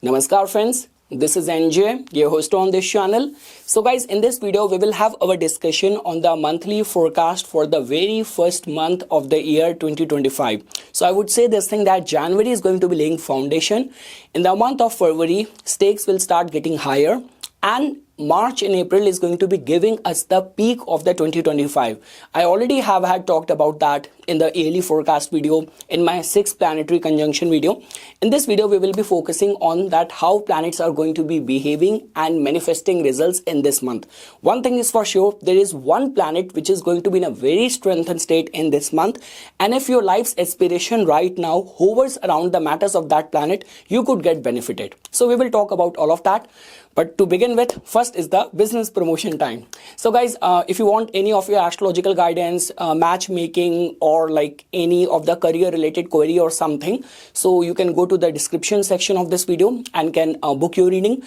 Namaskar friends, this is NJ, your host on this channel. So guys, in this video we will have our discussion on the monthly forecast for the very first month of the year 2025. So I would say this thing that January is going to be laying foundation. In the month of February, stakes will start getting higher, and March and April is going to be giving us the peak of the 2025. I already have had talked about that in the yearly forecast video, in my 6 planetary conjunction video. In this video, we will be focusing on that how planets are going to be behaving and manifesting results in this month. One thing is for sure, there is one planet which is going to be in a very strengthened state in this month. And if your life's aspiration right now hovers around the matters of that planet, you could get benefited. So we will talk about all of that. But to begin with, first is the business promotion time. So guys, if you want any of your astrological guidance, matchmaking, or like any of the career related query or something, so you can go to the description section of this video and can book your reading.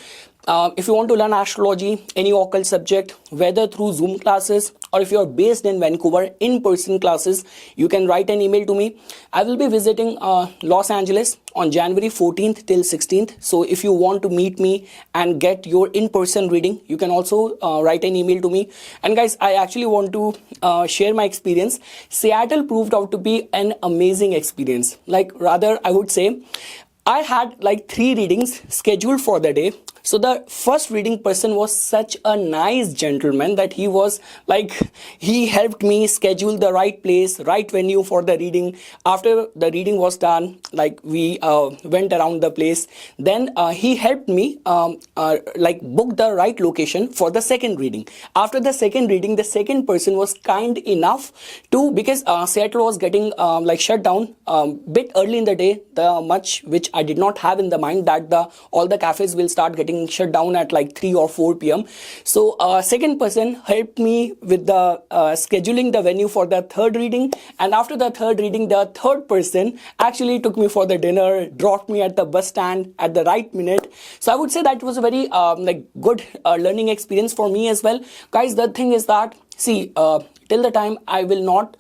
If you want to learn astrology, any occult subject, whether through Zoom classes or if you're based in Vancouver, in-person classes, you can write an email to me. I will be visiting Los Angeles on January 14th till 16th. So if you want to meet me and get your in-person reading, you can also write an email to me. And guys, I actually want to share my experience. Seattle proved out to be an amazing experience. Like rather, I would say, I had like 3 readings scheduled for the day. So the first reading person was such a nice gentleman that he was like, he helped me schedule the right place, right venue for the reading. After the reading was done, like we went around the place. Then he helped me like book the right location for the second reading. After the second reading, the second person was kind enough to, because Seattle was getting like shut down bit early in the day, the much which I did not have in the mind that all the cafes will start getting shut down at like 3 or 4 p.m. So second person helped me with the scheduling the venue for the third reading. And after the third reading, the third person actually took me for the dinner, dropped me at the bus stand at the right minute. So I would say that was a very like good learning experience for me as well. Guys, the thing is that, see, till the time I will not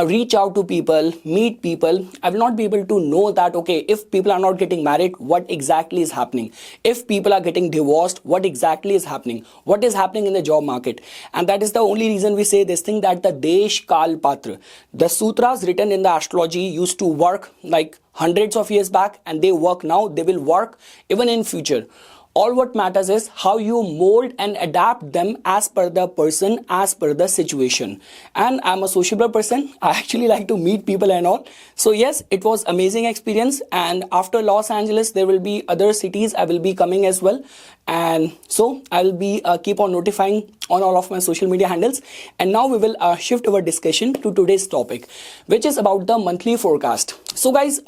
reach out to people, meet people, I will not be able to know that, okay, if people are not getting married, what exactly is happening? If people are getting divorced, what exactly is happening? What is happening in the job market? And that is the only reason we say this thing, that the Desh Kal Patra, the sutras written in the astrology used to work like hundreds of years back, and they work now, they will work even in future. All what matters is how you mold and adapt them as per the person, as per the situation. And I'm a sociable person. I actually like to meet people and all. So yes, it was amazing experience. And after Los Angeles, there will be other cities I will be coming as well. And so I will be keep on notifying on all of my social media handles. And now we will shift our discussion to today's topic, which is about the monthly forecast. So guys,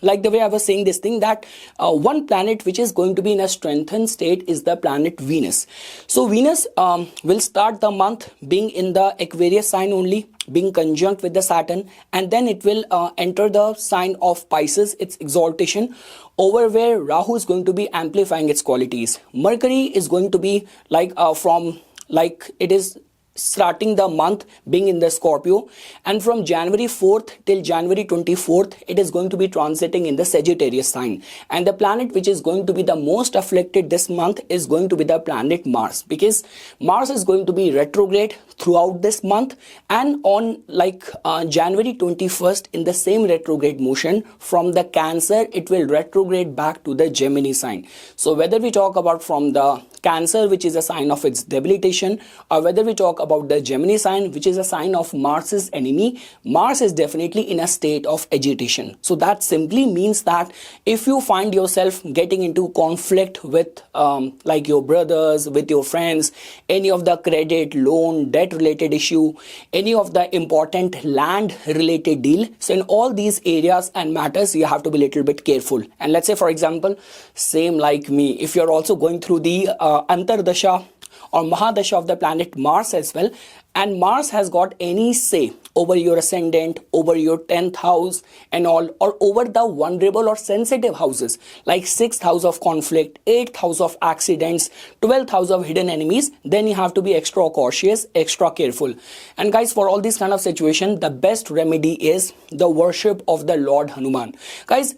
like the way I was saying this thing, that one planet which is going to be in a strengthened state is the planet Venus. So Venus will start the month being in the Aquarius sign only, being conjunct with the Saturn, and then it will enter the sign of Pisces, its exaltation, over where Rahu is going to be amplifying its qualities. Mercury is going to be like from like it is starting the month being in the Scorpio, and from January 4th till January 24th it is going to be transiting in the Sagittarius sign. And the planet which is going to be the most afflicted this month is going to be the planet Mars, because Mars is going to be retrograde throughout this month, and on like January 21st, in the same retrograde motion from the Cancer, it will retrograde back to the Gemini sign. So whether we talk about from the Cancer, which is a sign of its debilitation, or whether we talk about the Gemini sign, which is a sign of Mars's enemy, Mars is definitely in a state of agitation. So that simply means that if you find yourself getting into conflict with like your brothers, with your friends, any of the credit, loan, debt related issue, any of the important land related deal, so in all these areas and matters, you have to be a little bit careful. And let's say, for example, same like me, if you're also going through the Antardasha or Mahadasha of the planet Mars as well, and Mars has got any say over your ascendant, over your 10th house and all, or over the vulnerable or sensitive houses like 6th house of conflict, 8th house of accidents, 12th house of hidden enemies, then you have to be extra cautious, extra careful. And guys, for all these kind of situation, the best remedy is the worship of the Lord Hanuman. Guys,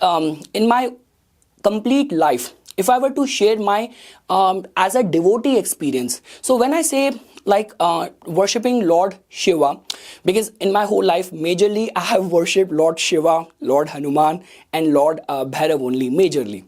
in my complete life, if I were to share my as a devotee experience, so when I say like worshipping Lord Shiva, because in my whole life majorly I have worshipped Lord Shiva, Lord Hanuman and Lord Bhairav only majorly.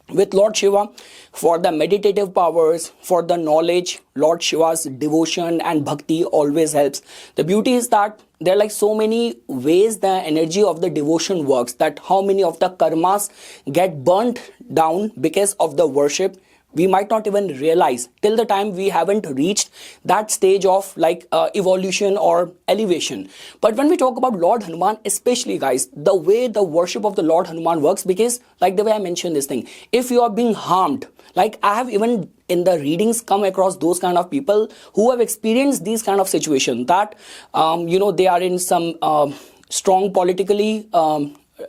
With Lord Shiva for the meditative powers, for the knowledge, Lord Shiva's devotion and bhakti always helps. The beauty is that there are like so many ways the energy of the devotion works, that how many of the karmas get burnt down because of the worship, we might not even realize till the time we haven't reached that stage of like evolution or elevation. But when we talk about Lord Hanuman, especially guys, the way the worship of the Lord Hanuman works, because like the way I mentioned this thing, if you are being harmed, like I have even in the readings come across those kind of people who have experienced these kind of situations, that they are in some strong politically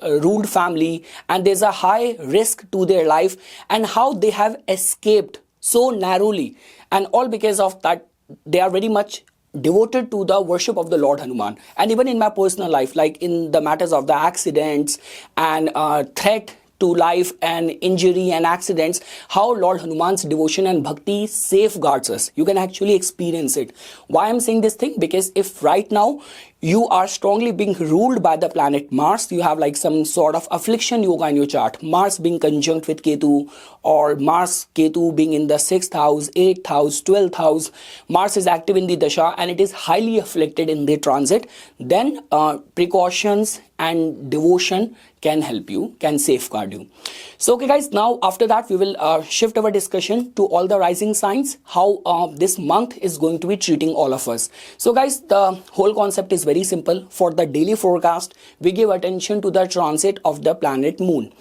ruled family and there's a high risk to their life, and how they have escaped so narrowly, and all because of that they are very much devoted to the worship of the Lord Hanuman. And even in my personal life, like in the matters of the accidents and threat to life and injury and accidents, how Lord Hanuman's devotion and bhakti safeguards us. You can actually experience it. Why I'm saying this thing? Because if right now you are strongly being ruled by the planet Mars, you have like some sort of affliction yoga in your chart, Mars being conjunct with Ketu, or Mars Ketu being in the 6th house, 8th house, 12th house, Mars is active in the dasha and it is highly afflicted in the transit, then precautions and devotion can help you, can safeguard you. So okay guys, now after that we will shift our discussion to all the rising signs, how this month is going to be treating all of us. So guys, the whole concept is very simple. For the daily forecast, we give attention to the transit of the planet Moon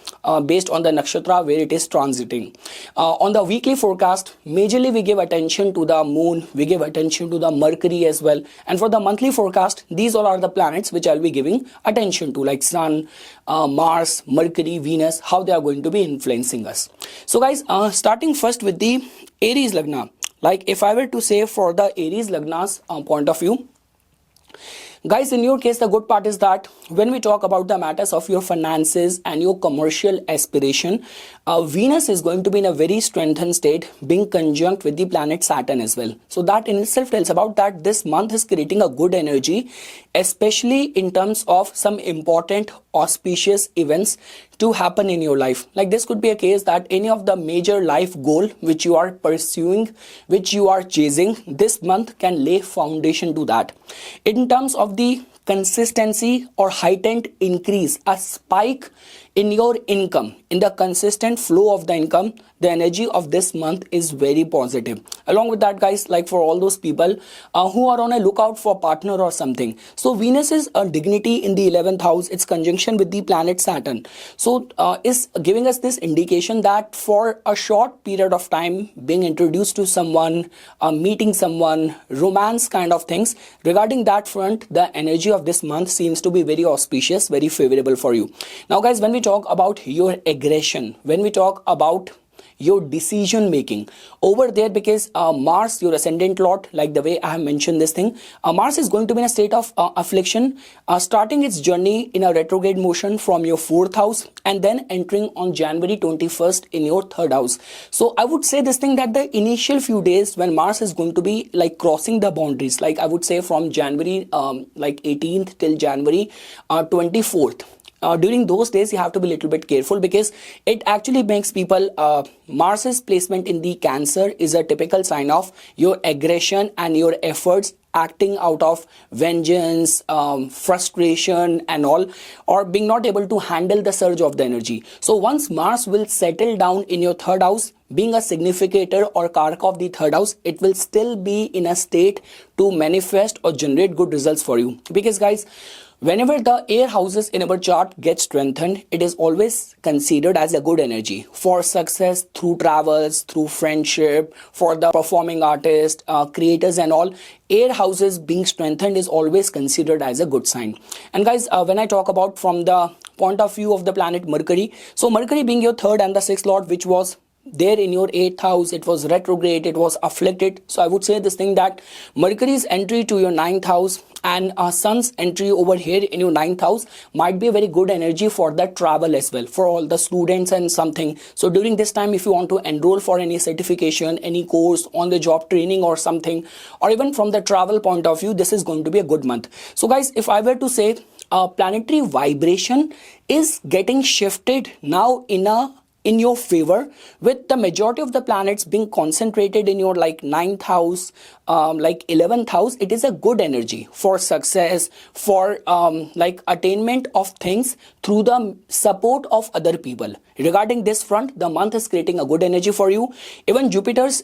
based on the nakshatra where it is transiting. On the weekly forecast, majorly we give attention to the Moon, we give attention to the Mercury as well. And for the monthly forecast, these all are the planets which I'll be giving attention to, like Sun, Mars, Mercury, Venus, how they are going to be influencing us. So guys, starting first with the Aries Lagna. Like if I were to say for the Aries Lagna's point of view, guys, in your case, the good part is that when we talk about the matters of your finances and your commercial aspiration, Venus is going to be in a very strengthened state, being conjunct with the planet Saturn as well. So that in itself tells about that this month is creating a good energy, especially in terms of some important auspicious events to happen in your life. Like this could be a case that any of the major life goal which you are pursuing, which you are chasing, this month can lay foundation to that. In terms of the consistency or heightened increase, a spike in your income, in the consistent flow of the income, the energy of this month is very positive. Along with that guys, like for all those people who are on a lookout for partner or something, so Venus is a dignity in the 11th house, its conjunction with the planet Saturn, so is giving us this indication that for a short period of time being introduced to someone, meeting someone, romance kind of things, regarding that front the energy of this month seems to be very auspicious, very favorable for you. Now guys, when we talk about your aggression, when we talk about your decision making over there, because Mars, your ascendant lord, like the way I have mentioned this thing, Mars is going to be in a state of affliction, starting its journey in a retrograde motion from your 4th house and then entering on January 21st in your 3rd house. So I would say this thing that the initial few days when Mars is going to be like crossing the boundaries, like I would say from January like 18th till January 24th, during those days you have to be a little bit careful, because it actually makes people Mars's placement in the Cancer is a typical sign of your aggression and your efforts acting out of vengeance, frustration and all, or being not able to handle the surge of the energy. So once Mars will settle down in your 3rd house, being a significator or karaka of the 3rd house, it will still be in a state to manifest or generate good results for you. Because guys, whenever the air houses in our chart get strengthened, it is always considered as a good energy for success through travels, through friendship, for the performing artists, creators and all. Air houses being strengthened is always considered as a good sign. And guys, when I talk about from the point of view of the planet Mercury, so Mercury being your 3rd and the 6th lord, which was there in your 8th house, it was retrograde, it was afflicted. So I would say this thing that Mercury's entry to your 9th house and Sun's entry over here in your 9th house might be a very good energy for the travel as well, for all the students and something. So during this time, if you want to enroll for any certification, any course, on the job training or something, or even from the travel point of view, this is going to be a good month. So guys, if I were to say planetary vibration is getting shifted now in your favor, with the majority of the planets being concentrated in your like 9th house, like 11th house. It is a good energy for success, for like attainment of things through the support of other people. Regarding this front, the month is creating a good energy for you. Even Jupiter's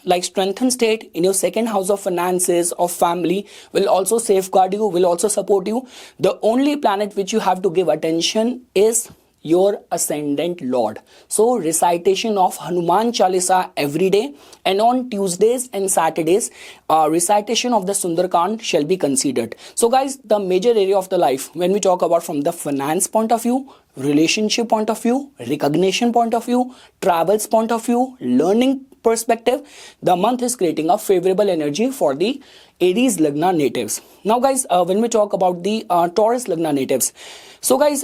like strengthened state in your 2nd house of finances, of family, will also safeguard you, will also support you. The only planet which you have to give attention is your ascendant lord. So recitation of Hanuman Chalisa every day, and on Tuesdays and Saturdays recitation of the Sundarkand shall be considered. So guys, the major area of the life, when we talk about from the finance point of view, relationship point of view, recognition point of view, travels point of view, learning perspective, the month is creating a favorable energy for the Aries Lagna natives. Now guys, when we talk about the Taurus Lagna natives, so guys,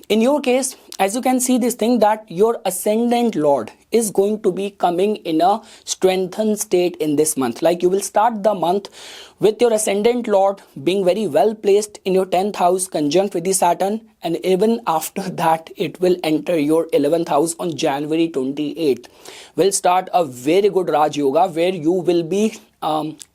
in your case, as you can see this thing that your ascendant lord is going to be coming in a strengthened state in this month. Like you will start the month with your ascendant lord being very well placed in your 10th house conjunct with the Saturn, and even after that it will enter your 11th house on January 28th. Will start a very good Raj Yoga where you will be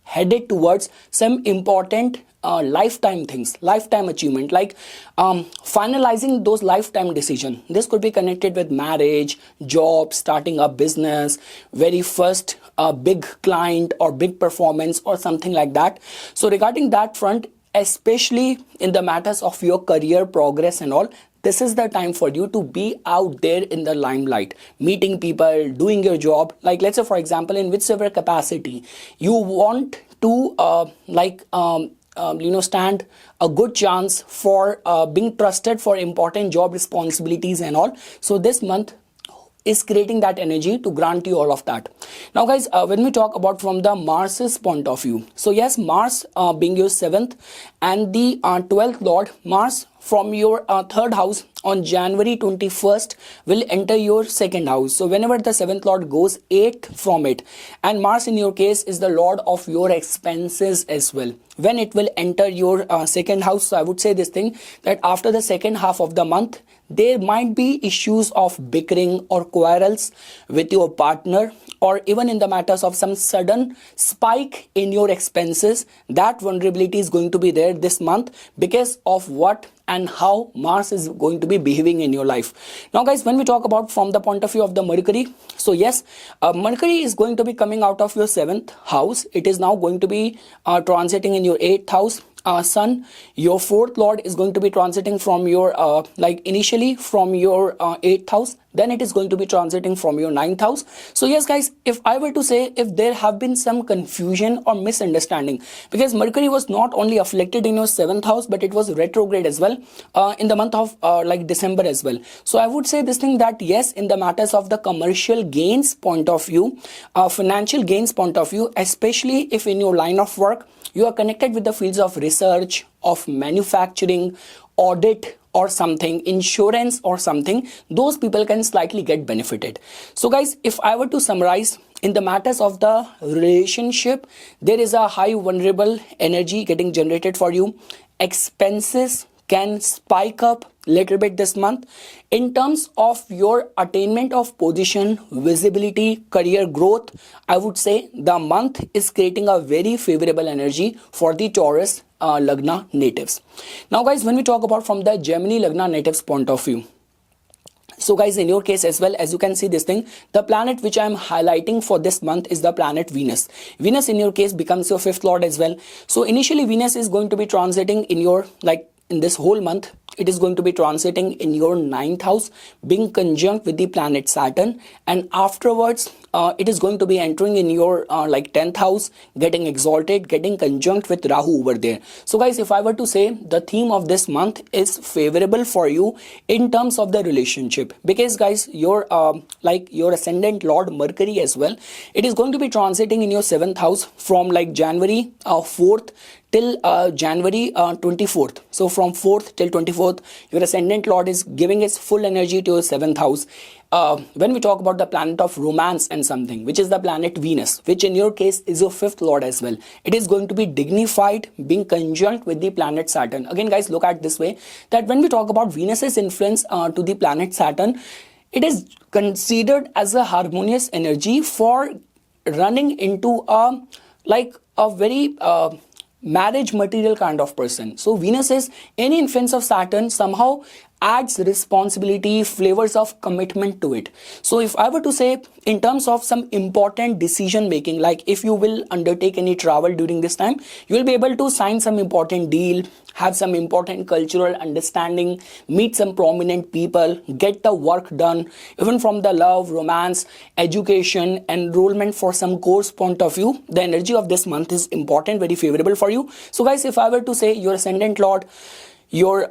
headed towards some important lifetime things, lifetime achievement, like finalizing those lifetime decision. This could be connected with marriage, job, starting a business, very first big client or big performance or something like that. So regarding that front, especially in the matters of your career progress and all, this is the time for you to be out there in the limelight, meeting people, doing your job. Like let's say for example, in whichever capacity you want to stand a good chance for being trusted for important job responsibilities and all. So this month is creating that energy to grant you all of that. Now guys, when we talk about from the Mars's point of view, so yes, Mars being your 7th and the 12th lord, Mars from your 3rd house on January 21st will enter your 2nd house. So whenever the 7th lord goes 8th from it, and Mars in your case is the lord of your expenses as well, when it will enter your 2nd house. So I would say this thing that after the second half of the month, there might be issues of bickering or quarrels with your partner, or even in the matters of some sudden spike in your expenses. That vulnerability is going to be there this month because of what and how Mars is going to be behaving in your life. Now guys, when we talk about from the point of view of the Mercury, so yes, Mercury is going to be coming out of your 7th house. It is now going to be transiting in your 8th house. Sun, your 4th lord, is going to be transiting from your like initially from your 8th house, then it is going to be transiting from your 9th house. So yes guys, if I were to say, if there have been some confusion or misunderstanding, because Mercury was not only afflicted in your 7th house, but it was retrograde as well in the month of like December as well. So I would say this thing that yes, in the matters of the commercial gains point of view, financial gains point of view, especially if in your line of work you are connected with the fields of research, of manufacturing, audit or something, insurance or something, those people can slightly get benefited. So guys, if I were to summarize, in the matters of the relationship, there is a high vulnerable energy getting generated for you. Expenses can spike up little bit this month. In terms of your attainment of position, visibility, career growth, I would say the month is creating a very favorable energy for the Taurus Lagna natives. Now guys, when we talk about from the Gemini Lagna natives point of view, so guys, in your case as well, as you can see this thing, the planet which I am highlighting for this month is the planet Venus. Venus in your case becomes your 5th lord as well. So initially Venus is going to be transiting in your like in this whole month, it is going to be transiting in your ninth house, being conjunct with the planet Saturn, and afterwards it is going to be entering in your like 10th house, getting exalted, getting conjunct with Rahu over there. So guys, if I were to say, the theme of this month is favorable for you in terms of the relationship, because guys, your like your ascendant Lord Mercury as well, it is going to be transiting in your 7th house from like January 4th till January 24th. So from 4th till 24th, your ascendant Lord is giving its full energy to your 7th house. When we talk about the planet of romance and something, which is the planet Venus, which in your case is your 5th Lord as well, it is going to be dignified, being conjunct with the planet Saturn. Again guys, look at this way, that when we talk about Venus's influence to the planet Saturn, it is considered as a harmonious energy for running into a like a very marriage material kind of person. So Venus is any influence of Saturn somehow adds responsibility, flavors of commitment to it. So if I were to say, in terms of some important decision making, like if you will undertake any travel during this time, you will be able to sign some important deal, have some important cultural understanding, meet some prominent people, get the work done, even from the love, romance, education, enrollment for some course point of view. The energy of this month is important, very favorable for you. So guys, if I were to say, your ascendant Lord, your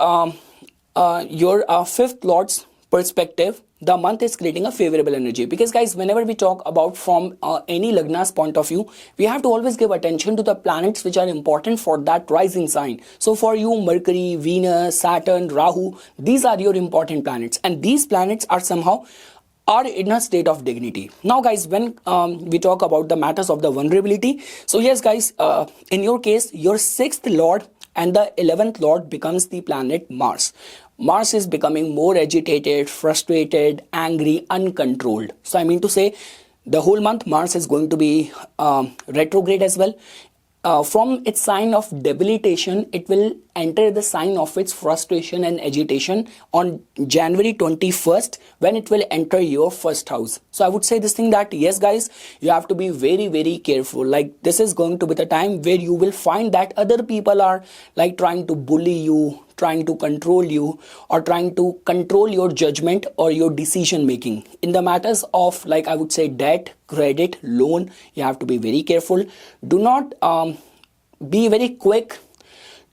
5th Lord's perspective, the month is creating a favorable energy. Because guys, whenever we talk about from any Lagna's point of view, we have to always give attention to the planets which are important for that rising sign. So for you, Mercury, Venus, Saturn, Rahu, these are your important planets, and these planets are somehow are in a state of dignity. Now guys, when we talk about the matters of the vulnerability, so yes guys, in your case, your 6th Lord and the 11th Lord becomes the planet Mars. Mars is becoming more agitated, frustrated, angry, uncontrolled. So I mean to say, the whole month Mars is going to be retrograde as well. From its sign of debilitation, it will enter the sign of its frustration and agitation on January 21st, when it will enter your 1st house. So I would say this thing, that yes guys, you have to be very very careful. Like this is going to be the time where you will find that other people are like trying to bully you, trying to control you, or trying to control your judgment or your decision making. In the matters of, like I would say, debt, credit, loan, you have to be very careful. Do not be very quick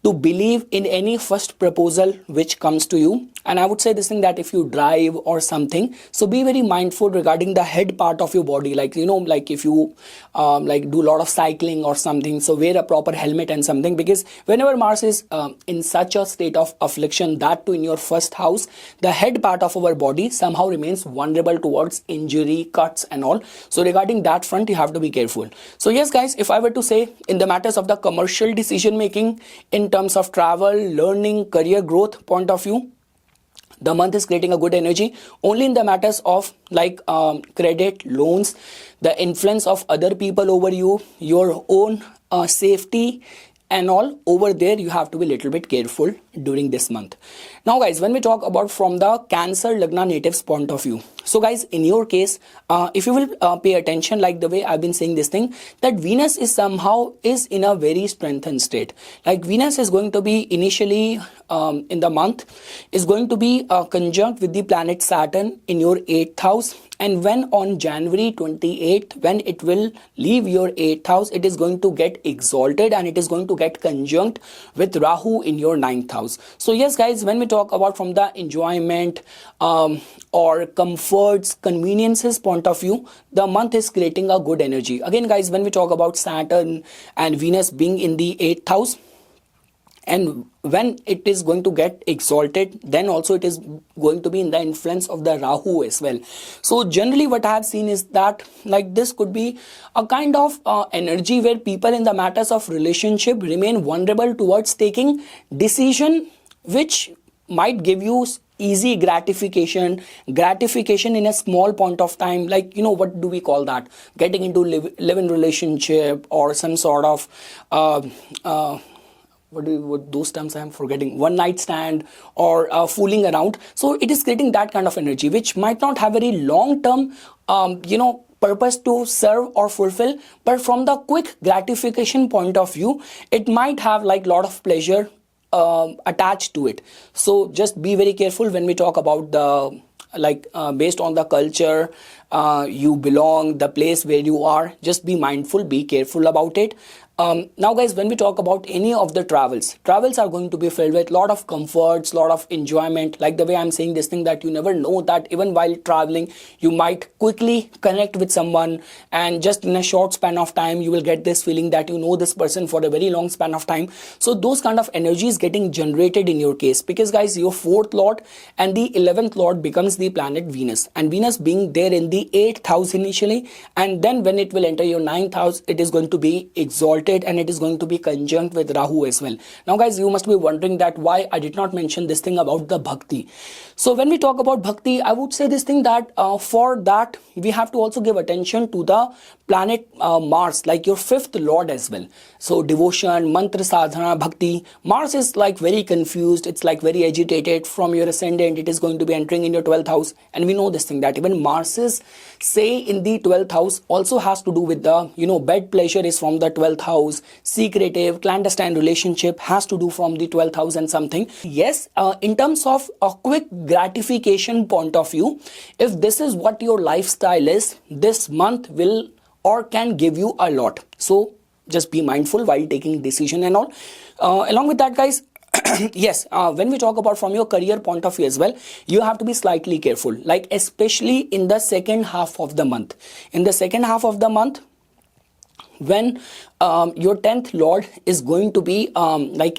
to believe in any first proposal which comes to you. And I would say this thing, that if you drive or something, so be very mindful regarding the head part of your body. Like, you know, like if you like do a lot of cycling or something, so wear a proper helmet and something, because whenever Mars is in such a state of affliction, that too in your 1st house, the head part of our body somehow remains vulnerable towards injury, cuts and all. So regarding that front, you have to be careful. So yes guys, if I were to say, in the matters of the commercial decision making, in terms of travel, learning, career growth point of view, the month is creating a good energy. Only in the matters of like credit, loans, the influence of other people over you, your own safety and all, over there you have to be a little bit careful during this month. Now guys, when we talk about from the Cancer Lagna natives point of view, so guys, in your case, if you will pay attention, like the way I've been saying this thing, that Venus is somehow is in a very strengthened state. Like Venus is going to be initially in the month is going to be conjunct with the planet Saturn in your 8th house. And when on January 28th, when it will leave your 8th house, it is going to get exalted and it is going to get conjunct with Rahu in your 9th house. So yes guys, when we talk about from the enjoyment or comforts, conveniences point of view, the month is creating a good energy. Again guys, when we talk about Saturn and Venus being in the 8th house, and when it is going to get exalted, then also it is going to be in the influence of the Rahu as well. So generally what I have seen is that like this could be a kind of energy where people in the matters of relationship remain vulnerable towards taking decision which might give you easy gratification in a small point of time. Like, you know, what do we call that? Getting into live-in relationship, or some sort of what those terms I am forgetting, one night stand, or fooling around. So it is creating that kind of energy which might not have very long term purpose to serve or fulfill, but from the quick gratification point of view, it might have like lot of pleasure attached to it. So just be very careful when we talk about the based on the culture you belong, the place where you are. Just be mindful, be careful about it. Now guys, when we talk about any of the travels are going to be filled with lot of comforts, lot of enjoyment. Like the way I'm saying this thing, that you never know that even while traveling you might quickly connect with someone, and just in a short span of time you will get this feeling that you know this person for a very long span of time. So those kind of energy is getting generated in your case, because guys, your 4th lord and the 11th lord becomes the planet Venus, and Venus being there in the 8th house initially, and then when it will enter your 9th house, it is going to be exalted and it is going to be conjunct with Rahu as well. Now guys, you must be wondering that why I did not mention this thing about the bhakti. So when we talk about bhakti, I would say this thing that for that we have to also give attention to the planet Mars, like your 5th lord as well. So devotion, mantra sadhana, bhakti. Mars is like very confused, it's like very agitated. From your ascendant it is going to be entering in your 12th house, and we know this thing that even Mars's say in the 12th house also has to do with the bed pleasure is from the 12th house, secretive clandestine relationship has to do from the 12th house and something. Yes, in terms of a quick gratification point of view, if this is what your lifestyle is, this month will or can give you a lot. So just be mindful while taking decision and all. Along with that guys, yes, when we talk about from your career point of view as well, you have to be slightly careful, like especially in the second half of the month. In the second half of the month, when your 10th lord is going to be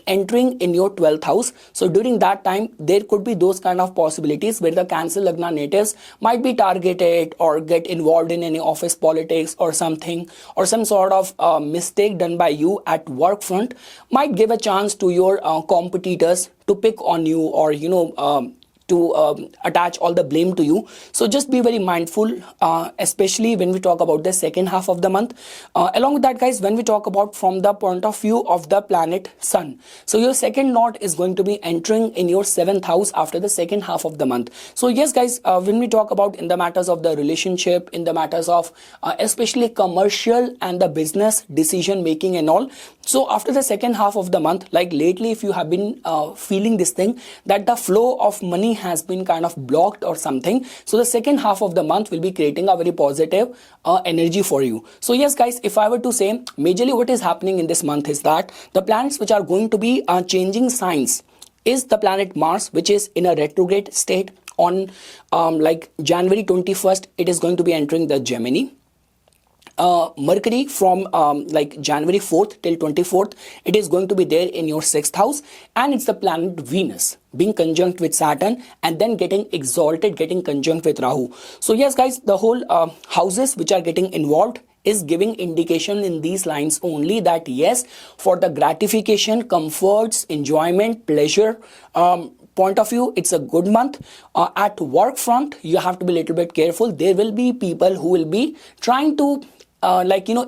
entering in your 12th house, so during that time there could be those kind of possibilities where the Cancer Lagna natives might be targeted or get involved in any office politics or something, or some sort of mistake done by you at work front might give a chance to your competitors to pick on you, or to attach all the blame to you. So just be very mindful, especially when we talk about the second half of the month. Along with that guys, when we talk about from the point of view of the planet Sun, so your 2nd lord is going to be entering in your 7th house after the second half of the month. So yes guys, when we talk about in the matters of the relationship, in the matters of especially commercial and the business decision making and all, so after the second half of the month, like lately if you have been feeling this thing that the flow of money has been kind of blocked or something, so the second half of the month will be creating a very positive energy for you. So yes guys, if I were to say majorly what is happening in this month is that the planets which are going to be changing signs is the planet Mars, which is in a retrograde state. On January 21st it is going to be entering the Gemini. Mercury from January 4th till 24th, it is going to be there in your 6th house, and it's the planet Venus being conjunct with Saturn and then getting exalted, getting conjunct with Rahu. So yes guys, the whole houses which are getting involved is giving indication in these lines only that yes, for the gratification, comforts, enjoyment, pleasure point of view, it's a good month. At work front, you have to be a little bit careful. There will be people who will be trying to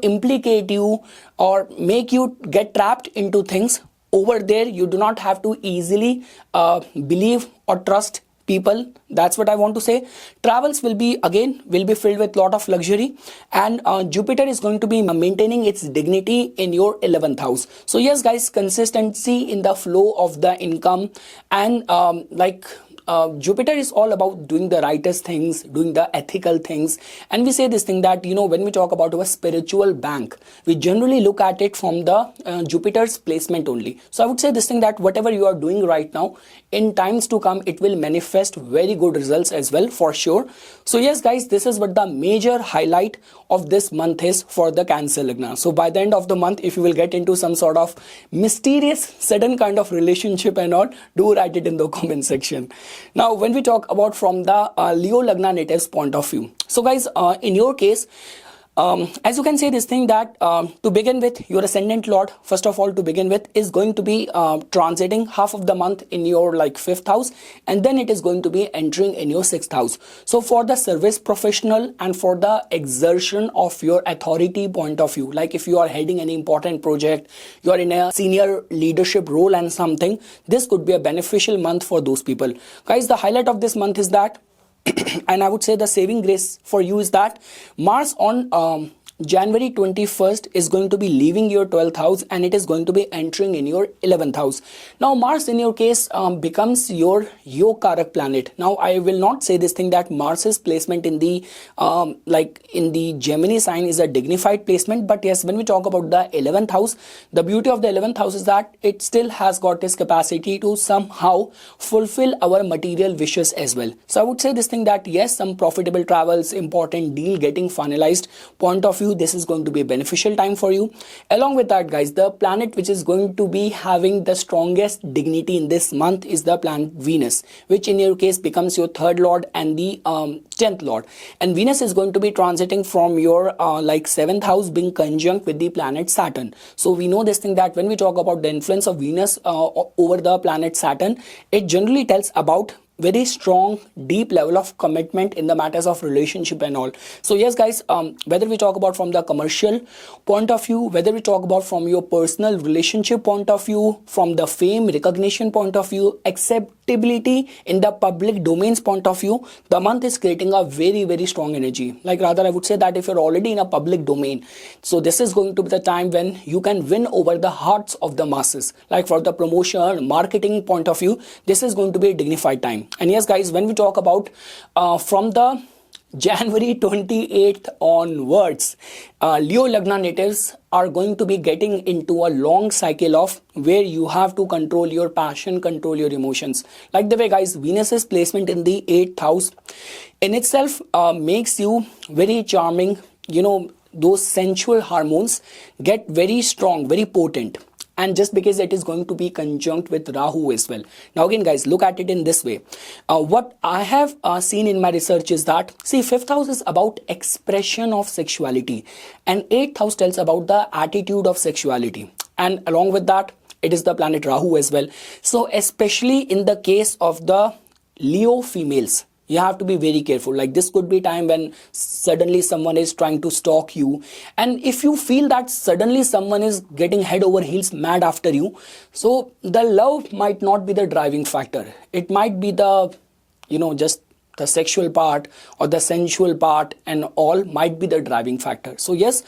implicate you or make you get trapped into things. Over there you do not have to easily believe or trust people. That's what I want to say. Travels will be filled with lot of luxury, and Jupiter is going to be maintaining its dignity in your 11th house. So yes guys, consistency in the flow of the income, and Jupiter is all about doing the righteous things, doing the ethical things. And we say this thing that, when we talk about our spiritual bank, we generally look at it from the Jupiter's placement only. So I would say this thing that whatever you are doing right now, in times to come, it will manifest very good results as well, for sure. So yes guys, this is what the major highlight of this month is for the Cancer Lagna. So by the end of the month, if you will get into some sort of mysterious sudden kind of relationship and all, do write it in the comment section. Now when we talk about from the Leo Lagna natives point of view, so guys, in your case, as you can say this thing that to begin with, your ascendant lord, first of all to begin with, is going to be transiting half of the month in your 5th house, and then it is going to be entering in your 6th house. So for the service professional and for the exertion of your authority point of view, like if you are heading any important project, you are in a senior leadership role and something, this could be a beneficial month for those people. Guys, the highlight of this month is that and I would say the saving grace for you is that Mars on January 21st is going to be leaving your 12th house and it is going to be entering in your 11th house. Now Mars in your case becomes your Yokarak planet. Now I will not say this thing that Mars's placement in the in the Gemini sign is a dignified placement, but yes, when we talk about the 11th house, the beauty of the 11th house is that it still has got this capacity to somehow fulfill our material wishes as well. So I would say this thing that yes, some profitable travels, important deal getting finalized point of view, this is going to be a beneficial time for you. Along with that guys, the planet which is going to be having the strongest dignity in this month is the planet Venus, which in your case becomes your third lord and the 10th lord. And Venus is going to be transiting from your 7th house, being conjunct with the planet Saturn. So we know this thing that when we talk about the influence of Venus over the planet Saturn, it generally tells about very strong deep level of commitment in the matters of relationship and all. So yes guys, whether we talk about from the commercial point of view, whether we talk about from your personal relationship point of view, from the fame recognition point of view, acceptability in the public domains point of view, the month is creating a very strong energy. Like rather I would say that if you're already in a public domain, so this is going to be the time when you can win over the hearts of the masses. Like for the promotion marketing point of view, this is going to be a dignified time. And yes guys, when we talk about from the January 28th onwards, Leo Lagna natives are going to be getting into a long cycle of where you have to control your passion, control your emotions. Like the way guys, Venus's placement in the 8th house in itself makes you very charming. You know, those sensual hormones get very strong, very potent. And just because it is going to be conjunct with Rahu as well. Now again guys, look at it in this way. What I have seen in my research is that, see, 5th house is about expression of sexuality and 8th house tells about the attitude of sexuality. And along with that, it is the planet Rahu as well. So especially in the case of the Leo females, you have to be very careful. Like this could be time when suddenly someone is trying to stalk you, and if you feel that suddenly someone is getting head over heels mad after you, so the love might not be the driving factor. It might be the, you know, just the sexual part or the sensual part and all might be the driving factor. So yes,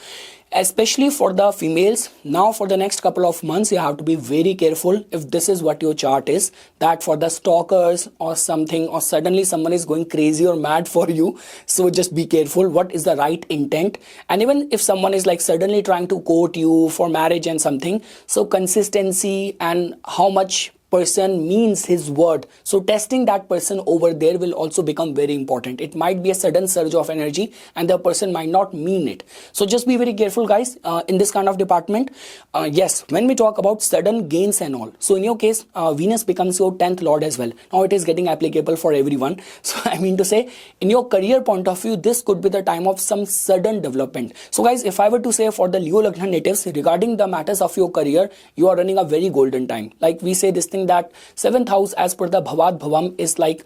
especially for the females, now for the next couple of months you have to be very careful if this is what your chart is, that for the stalkers or something, or suddenly someone is going crazy or mad for you. So just be careful what is the right intent. And even if someone is like suddenly trying to court you for marriage and something, so consistency and how much person means his word, so testing that person over there will also become very important. It might be a sudden surge of energy and the person might not mean it. So just be very careful guys in this kind of department. Yes, when we talk about sudden gains and all, so in your case Venus becomes your 10th lord as well. Now it is getting applicable for everyone. So I mean to say, in your career point of view, this could be the time of some sudden development. So guys, if I were to say for the Leo Lagna natives regarding the matters of your career, you are running a very golden time. Like we say this thing that 7th house as per the Bhavad Bhavam is like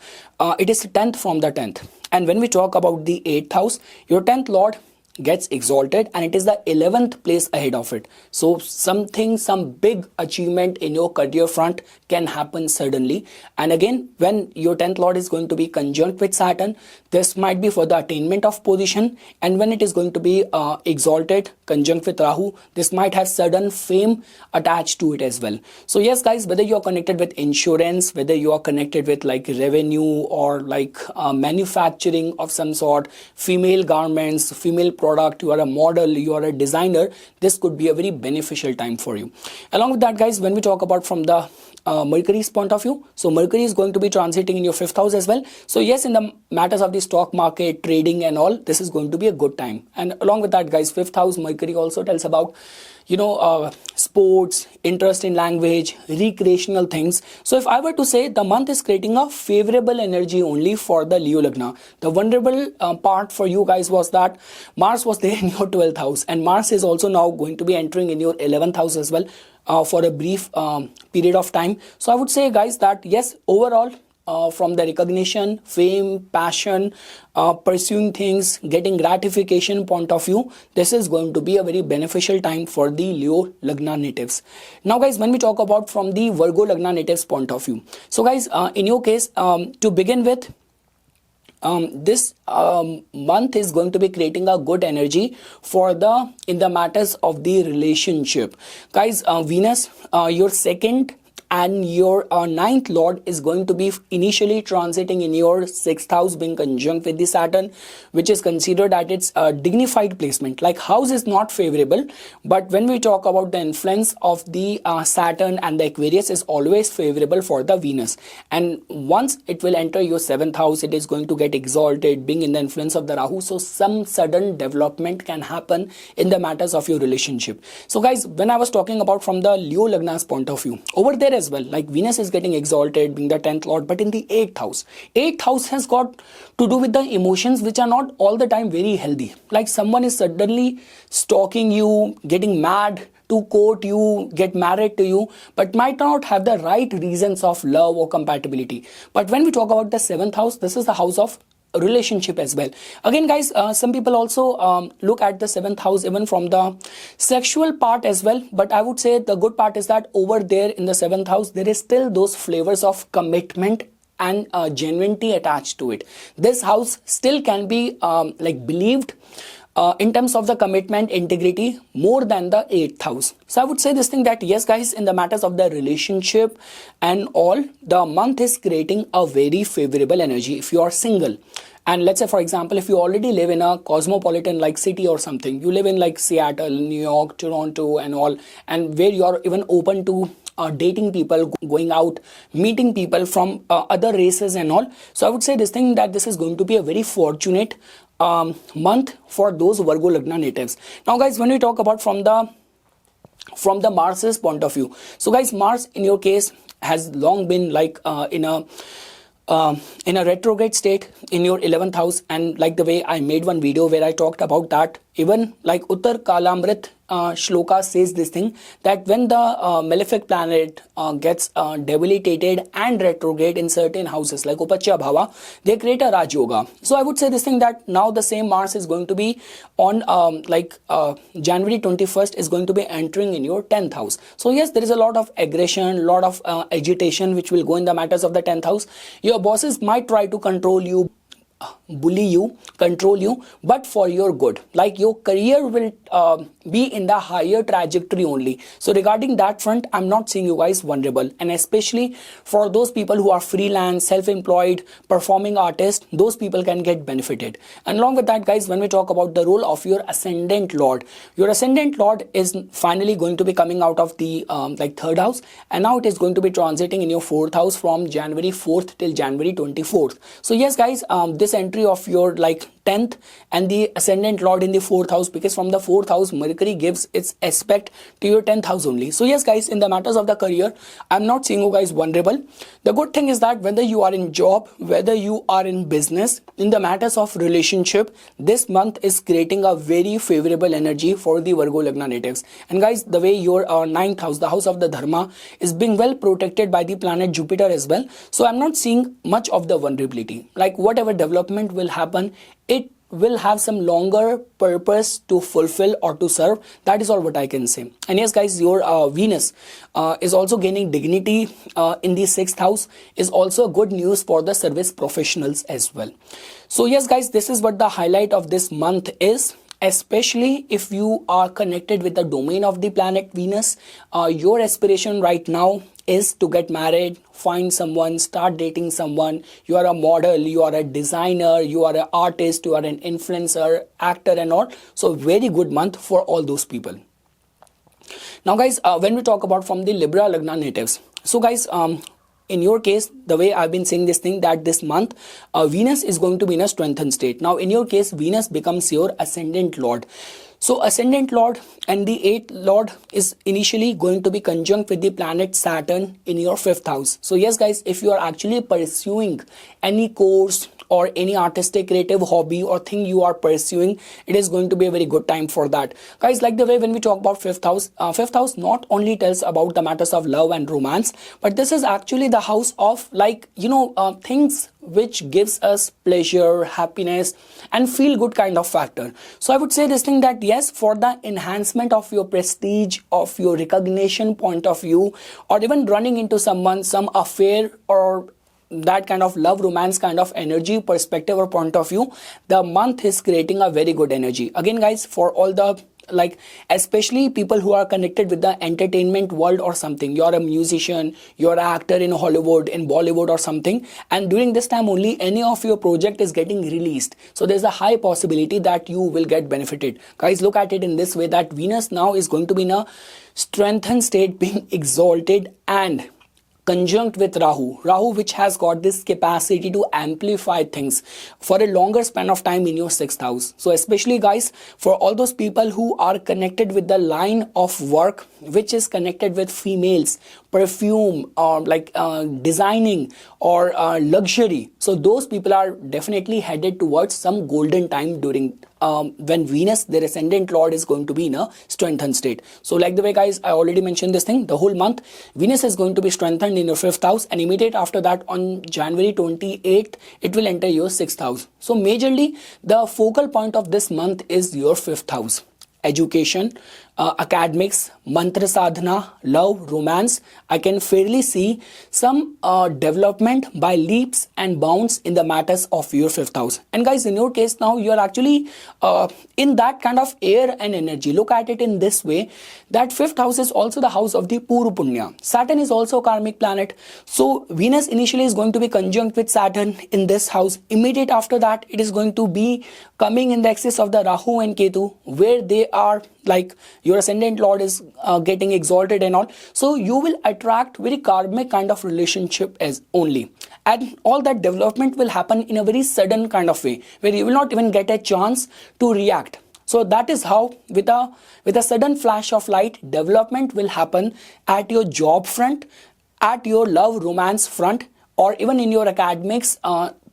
it is 10th from the 10th. And when we talk about the 8th house, your 10th lord gets exalted and it is the 11th place ahead of it. So some big achievement in your career front can happen suddenly. And again, when your 10th lord is going to be conjunct with Saturn, this might be for the attainment of position, and when it is going to be exalted conjunct with Rahu, this might have sudden fame attached to it as well. So yes guys, whether you are connected with insurance, whether you are connected with like revenue or like manufacturing of some sort, female garments, female product, you are a model, you are a designer, this could be a very beneficial time for you. Along with that guys, when we talk about from the Mercury's point of view, so Mercury is going to be transiting in your 5th house as well. So yes, in the matters of the stock market, trading and all, this is going to be a good time. And along with that guys, 5th house Mercury also tells about, you know, sports, interest in language, recreational things. So if I were to say, the month is creating a favorable energy only for the Leo Lagna. The vulnerable part for you guys was that Mars was there in your 12th house, and Mars is also now going to be entering in your 11th house as well for a brief period of time. So I would say guys that yes, overall from the recognition, fame, passion, pursuing things, getting gratification point of view, this is going to be a very beneficial time for the Leo Lagna natives. Now guys, when we talk about from the Virgo Lagna natives point of view, so guys, in your case, to begin with, this month is going to be creating a good energy for the in the matters of the relationship. Guys, Venus, your second and your ninth lord is going to be initially transiting in your sixth house, being conjunct with the Saturn, which is considered at its dignified placement. Like, house is not favorable, but when we talk about the influence of the Saturn and the Aquarius is always favorable for the Venus. And once it will enter your seventh house, it is going to get exalted, being in the influence of the Rahu. So some sudden development can happen in the matters of your relationship. So guys, when I was talking about from the Leo Lagna's point of view, over there as well, like Venus is getting exalted, being the 10th lord, but in the 8th house. 8th house has got to do with the emotions which are not all the time very healthy. Like someone is suddenly stalking you, getting mad to court you, get married to you, but might not have the right reasons of love or compatibility. But when we talk about the 7th house, this is the house of relationship as well. Again guys, some people also look at the 7th house even from the sexual part as well, but I would say the good part is that over there in the 7th house there is still those flavors of commitment and genuinity attached to it. This house still can be like believed in terms of the commitment, integrity, more than the 8th house. So I would say this thing that yes guys, in the matters of the relationship and all, the month is creating a very favorable energy if you are single. And let's say for example, if you already live in a cosmopolitan like city or something, you live in like Seattle, New York, Toronto and all, and where you are even open to dating people, going out, meeting people from other races and all. So I would say this thing that this is going to be a very fortunate month for those Virgo Lagna natives. Now guys, when we talk about from the Mars's point of view, so guys, Mars in your case has long been like in a retrograde state in your 11th house, and like the way I made one video where I talked about that, even like Uttar Kalamrit Shloka says this thing that when the malefic planet gets debilitated and retrograde in certain houses like Upachya Bhava, they create a Raj Yoga. So I would say this thing that now the same Mars is going to be on January 21st is going to be entering in your 10th house. So yes, there is a lot of aggression, lot of agitation which will go in the matters of the 10th house. Your bosses might try to control you, bully you, control you, but for your good. Like your career will be in the higher trajectory only. So regarding that front, I'm not seeing you guys vulnerable, and especially for those people who are freelance, self-employed, performing artists, those people can get benefited. And along with that guys, when we talk about the role of your ascendant lord, your ascendant lord is finally going to be coming out of the like 3rd house, and now it is going to be transiting in your 4th house from January 4th till January 24th. So yes guys, this entry of your like 10th and the ascendant lord in the 4th house, because from the 4th house Mercury gives its aspect to your 10th house only. So yes guys, in the matters of the career, I'm not seeing you guys vulnerable. The good thing is that whether you are in job, whether you are in business, in the matters of relationship, this month is creating a very favorable energy for the Virgo Lagna natives. And guys, the way your 9th house, the house of the Dharma, is being well protected by the planet Jupiter as well. So I'm not seeing much of the vulnerability. Like whatever development will happen, it will have some longer purpose to fulfill or to serve. That is all what I can say. And yes guys, your Venus is also gaining dignity in the 6th house, is also good news for the service professionals as well. So yes guys, this is what the highlight of this month is. Especially if you are connected with the domain of the planet Venus, your aspiration right now is to get married, find someone, start dating someone. You are a model, you are a designer, you are an artist, you are an influencer, actor and all. So very good month for all those people. Now guys, when we talk about from the Libra Lagna natives, so guys, in your case, the way I've been saying this thing that this month, Venus is going to be in a strengthened state. Now, in your case, Venus becomes your ascendant lord. So, ascendant lord and the 8th lord is initially going to be conjunct with the planet Saturn in your 5th house. So, yes, guys, if you are actually pursuing any course or any artistic creative hobby or thing you are pursuing, it is going to be a very good time for that. Guys, like the way when we talk about 5th house not only tells about the matters of love and romance, but this is actually the house of like, things which gives us pleasure, happiness and feel good kind of factor. So I would say this thing that yes, for the enhancement of your prestige, of your recognition point of view, or even running into someone, some affair or that kind of love romance kind of energy perspective or point of view, the month is creating a very good energy. Again guys, for all the like especially people who are connected with the entertainment world or something, you're a musician, you're an actor in Hollywood, in Bollywood or something, and during this time only any of your project is getting released, so there's a high possibility that you will get benefited. Guys, look at it in this way, that Venus now is going to be in a strengthened state, being exalted and conjunct with Rahu which has got this capacity to amplify things for a longer span of time in your 6th house. So especially guys, for all those people who are connected with the line of work which is connected with females, perfume, or like designing or luxury, so those people are definitely headed towards some golden time during when Venus, their ascendant lord, is going to be in a strengthened state. So like the way guys, I already mentioned this thing, the whole month Venus is going to be strengthened in your 5th house, and immediate after that on January 28th it will enter your 6th house. So majorly the focal point of this month is your 5th house. Education, academics, mantra sadhana, love, romance. I can fairly see some development by leaps and bounds in the matters of your 5th house. And guys, in your case now, you are actually in that kind of air and energy. Look at it in this way, that 5th house is also the house of the Puru Punya. Saturn is also a karmic planet. So Venus initially is going to be conjunct with Saturn in this house. Immediate after that, it is going to be coming in the axis of the Rahu and Ketu, where they are like your ascendant lord is getting exalted and all. So you will attract very karmic kind of relationship as only, and all that development will happen in a very sudden kind of way, where you will not even get a chance to react. So that is how with a sudden flash of light, development will happen at your job front, at your love romance front, or even in your academics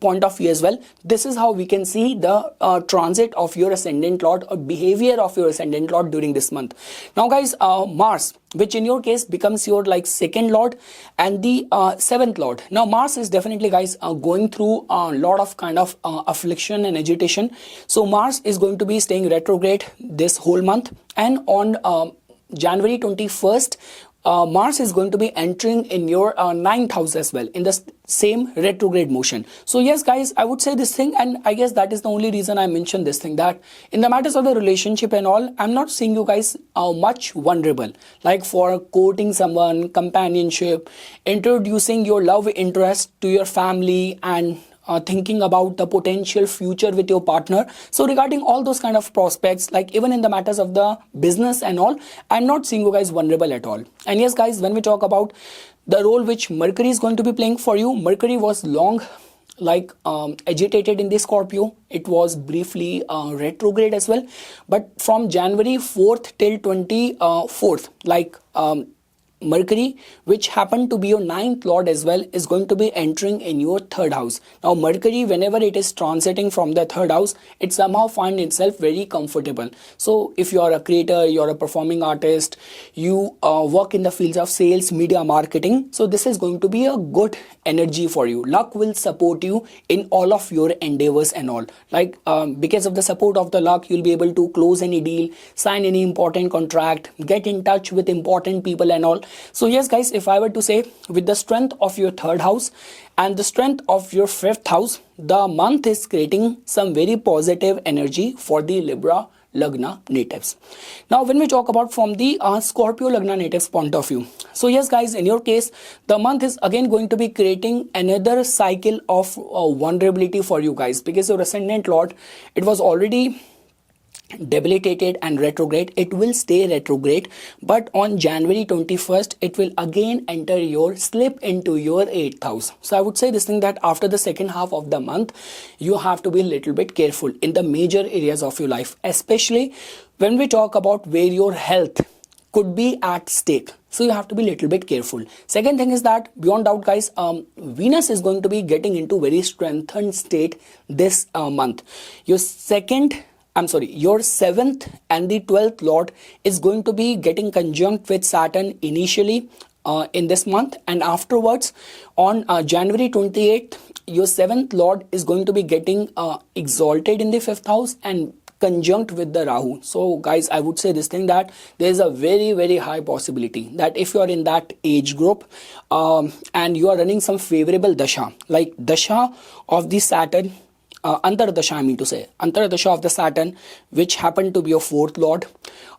point of view as well. This is how we can see the transit of your ascendant lord or behavior of your ascendant lord during this month. Now guys, Mars, which in your case becomes your like 2nd lord and the 7th lord. Now Mars is definitely guys going through a lot of kind of affliction and agitation. So Mars is going to be staying retrograde this whole month, and on January 21st Mars is going to be entering in your 9th house as well, in the same retrograde motion. So yes guys, I would say this thing, and I guess that is the only reason I mentioned this thing, that in the matters of the relationship and all, I'm not seeing you guys much vulnerable, like for courting someone, companionship, introducing your love interest to your family, and thinking about the potential future with your partner. So regarding all those kind of prospects, like even in the matters of the business and all, I'm not seeing you guys vulnerable at all. And yes guys, when we talk about the role which Mercury is going to be playing for you, Mercury was long like agitated in the Scorpio. It was briefly retrograde as well, but from January 4th till 24th, like Mercury, which happened to be your 9th lord as well, is going to be entering in your 3rd house. Now Mercury, whenever it is transiting from the 3rd house, it somehow finds itself very comfortable. So if you are a creator, you're a performing artist, you work in the fields of sales, media, marketing, so this is going to be a good energy for you. Luck will support you in all of your endeavors and all. Like because of the support of the luck, you'll be able to close any deal, sign any important contract, get in touch with important people and all. So yes guys, if I were to say, with the strength of your 3rd house and the strength of your 5th house, the month is creating some very positive energy for the Libra Lagna natives. Now when we talk about from the Scorpio Lagna natives point of view, so yes guys, in your case, the month is again going to be creating another cycle of vulnerability for you guys, because your ascendant lord, it was already debilitated and retrograde. It will stay retrograde, but on January 21st it will again enter your slip into your 8th house. So I would say this thing, that after the second half of the month you have to be a little bit careful in the major areas of your life, especially when we talk about where your health could be at stake. So you have to be a little bit careful. Second thing is that beyond doubt guys, Venus is going to be getting into very strengthened state this month. Your 7th and the 12th lord is going to be getting conjunct with Saturn initially in this month, and afterwards on January 28th, your 7th lord is going to be getting exalted in the 5th house and conjunct with the Rahu. So guys, I would say this thing, that there is a very high possibility that if you are in that age group and you are running some favorable dasha, like dasha of the Saturn, Antardasha, I mean to say, Antardasha of the Saturn, which happened to be your fourth lord,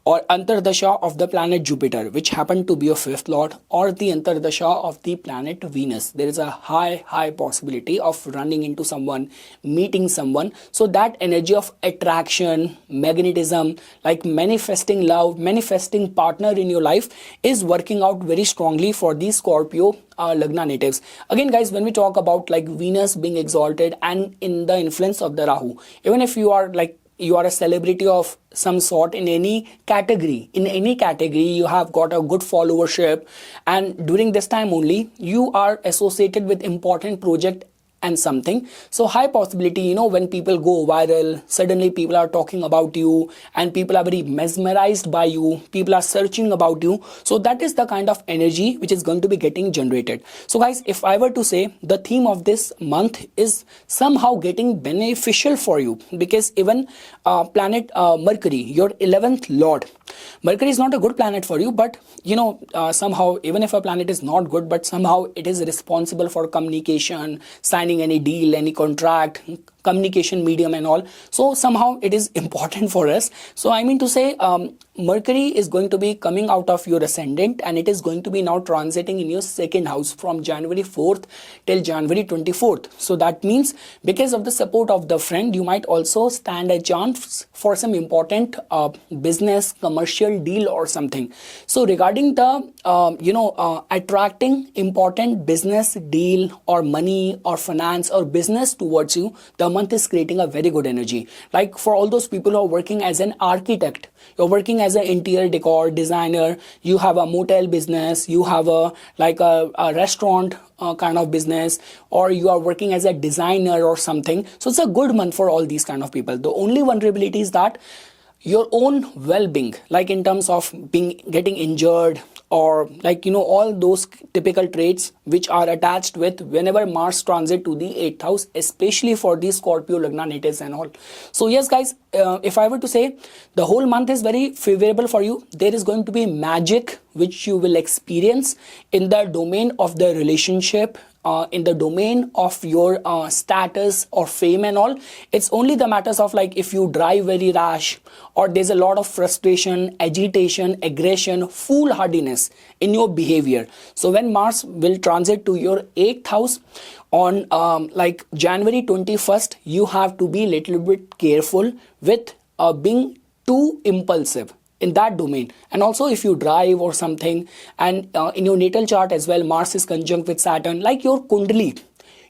or Antardasha of the planet Jupiter, which happened to be your fifth lord, or the Antardasha of the planet Venus. There is a high possibility of running into someone, meeting someone. So that energy of attraction, magnetism, like manifesting love, manifesting partner in your life is working out very strongly for the Scorpio Lagna natives. Again guys, when we talk about like Venus being exalted and in the influence of the Rahu, even if you are like, you are a celebrity of some sort in any category, you have got a good followership, and during this time only you are associated with important project and something. So high possibility, you know, when people go viral, suddenly people are talking about you and people are very mesmerized by you, people are searching about you. So that is the kind of energy which is going to be getting generated. So guys, if I were to say, the theme of this month is somehow getting beneficial for you, because even planet Mercury, your 11th lord, Mercury is not a good planet for you, but you know, somehow, even if a planet is not good, but somehow it is responsible for communication, signing any deal, any contract, communication medium and all. So somehow it is important for us. So I mean to say, Mercury is going to be coming out of your ascendant and it is going to be now transiting in your second house from January 4th till January 24th. So that means because of the support of the friend, you might also stand a chance for some important business, commercial deal or something. So regarding the, attracting important business deal or money or finance or business towards you, the month is creating a very good energy. Like for all those people who are working as an architect, you're working as an interior decor designer, you have a motel business, you have a restaurant kind of business, or you are working as a designer or something. So it's a good month for all these kind of people. The only vulnerability is that your own well-being, like in terms of getting injured, or like, you know, all those typical traits which are attached with whenever Mars transit to the 8th house, especially for the Scorpio Lagna natives and all. So yes guys, if I were to say, the whole month is very favorable for you. There is going to be magic which you will experience in the domain of the relationship, in the domain of your status or fame and all. It's only the matters of like, if you drive very rash, or there's a lot of frustration, agitation, aggression, foolhardiness in your behavior. So when Mars will transit to your 8th house on like January 21st, you have to be a little bit careful with being too impulsive in that domain. And also if you drive or something, and in your natal chart as well, Mars is conjunct with Saturn, like your Kundali,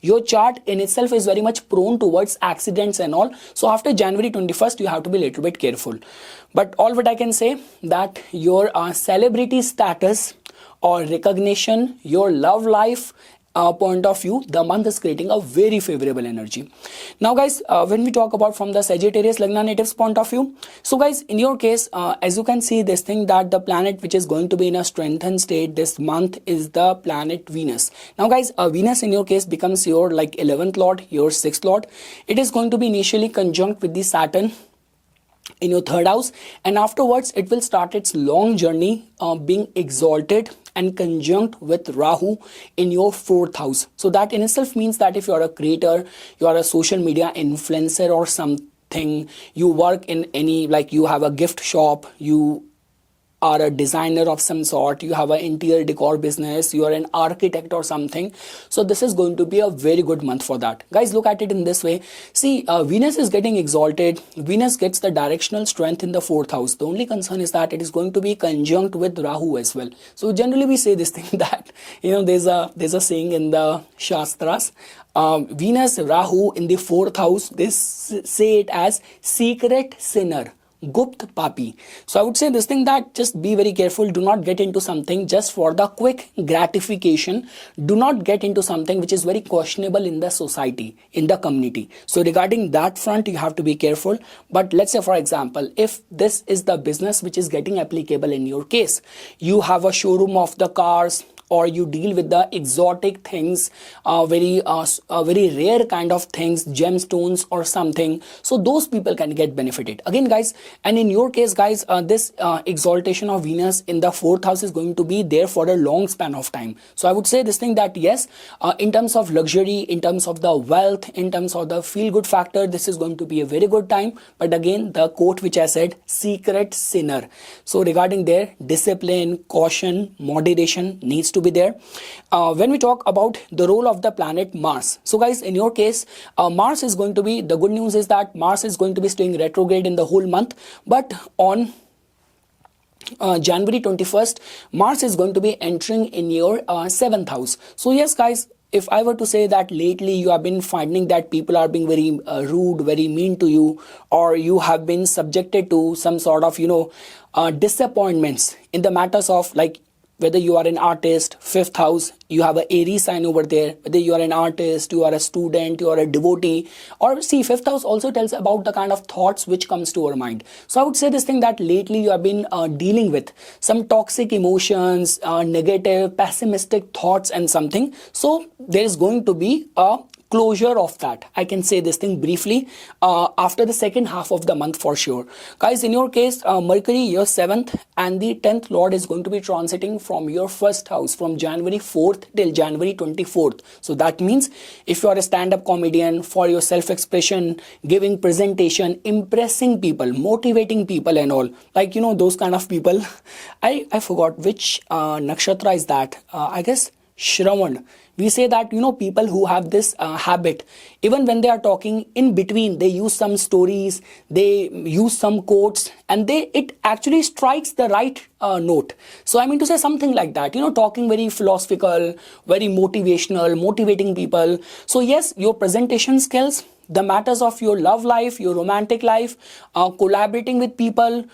your chart in itself is very much prone towards accidents and all. So after January 21st, you have to be a little bit careful. But all what I can say, that your celebrity status or recognition, your love life point of view, the month is creating a very favorable energy. Now guys, when we talk about from the Sagittarius Lagna natives point of view, so guys, in your case, as you can see this thing, that the planet which is going to be in a strengthened state this month is the planet Venus. Now guys, Venus in your case becomes your like 11th lord, your 6th lord. It is going to be initially conjunct with the Saturn in your 3rd house, and afterwards it will start its long journey being exalted and conjunct with Rahu in your 4th house. So that in itself means that if you are a creator, you are a social media influencer or something, you work in any, like you have a gift shop, you are a designer of some sort, you have an interior decor business, you are an architect or something. So this is going to be a very good month for that. Guys, look at it in this way. See, Venus is getting exalted. Venus gets the directional strength in the 4th house. The only concern is that it is going to be conjunct with Rahu as well. So generally we say this thing that, you know, there's a saying in the Shastras, Venus, Rahu in the 4th house, they say it as secret sinner, Gupt Papi. So I would say this thing, that just be very careful. Do not get into something just for the quick gratification. Do not get into something which is very questionable in the society, in the community. So regarding that front, you have to be careful. But let's say, for example, if this is the business which is getting applicable in your case, you have a showroom of the cars, or you deal with the exotic things, very rare kind of things, gemstones or something, so those people can get benefited again, guys. And in your case, guys, this exaltation of Venus in the fourth house is going to be there for a long span of time. So I would say this thing that yes, in terms of luxury, in terms of the wealth, in terms of the feel good factor, this is going to be a very good time. But again, the quote which I said, secret sinner, so regarding there, discipline, caution, moderation needs to be there. When we talk about the role of the planet Mars, so guys, in your case, Mars is going to be, the good news is that Mars is going to be staying retrograde in the whole month, but on January 21st, Mars is going to be entering in your 7th house. So yes, guys, if I were to say that lately you have been finding that people are being very rude, very mean to you, or you have been subjected to some sort of, disappointments in the matters of, like, whether you are an artist, 5th house, you have an Aries sign over there, whether you are an artist, you are a student, you are a devotee, or see, 5th house also tells about the kind of thoughts which comes to our mind. So I would say this thing that lately you have been dealing with some toxic emotions, negative, pessimistic thoughts and something. So there is going to be a closure of that. I can say this thing briefly after the second half of the month for sure. Guys, in your case, Mercury, your 7th and the 10th Lord is going to be transiting from your 1st house from January 4th till January 24th. So that means if you are a stand-up comedian, for your self-expression, giving presentation, impressing people, motivating people and all, like, those kind of people. I forgot which nakshatra is that. I guess Shravan. We say that, people who have this habit, even when they are talking, in between, they use some stories, they use some quotes, and it actually strikes the right note. So I mean to say something like that, talking very philosophical, very motivational, motivating people. So yes, your presentation skills, the matters of your love life, your romantic life, collaborating with people,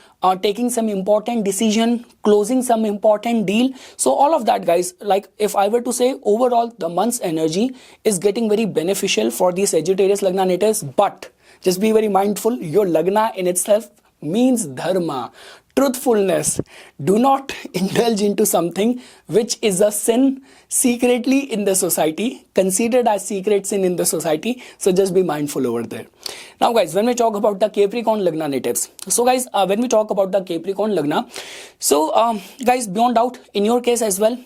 taking some important decision, closing some important deal. So all of that, guys, like if I were to say overall, the month's energy is getting very beneficial for the Sagittarius Lagna natives. But just be very mindful, your Lagna in itself means dharma, truthfulness. Do not indulge into something which is a sin secretly in the society, considered as secret sin in the society. So just be mindful over there. Now guys, when we talk about the Capricorn Lagna natives, so guys, when we talk about the Capricorn Lagna, so guys, beyond doubt, in your case as well,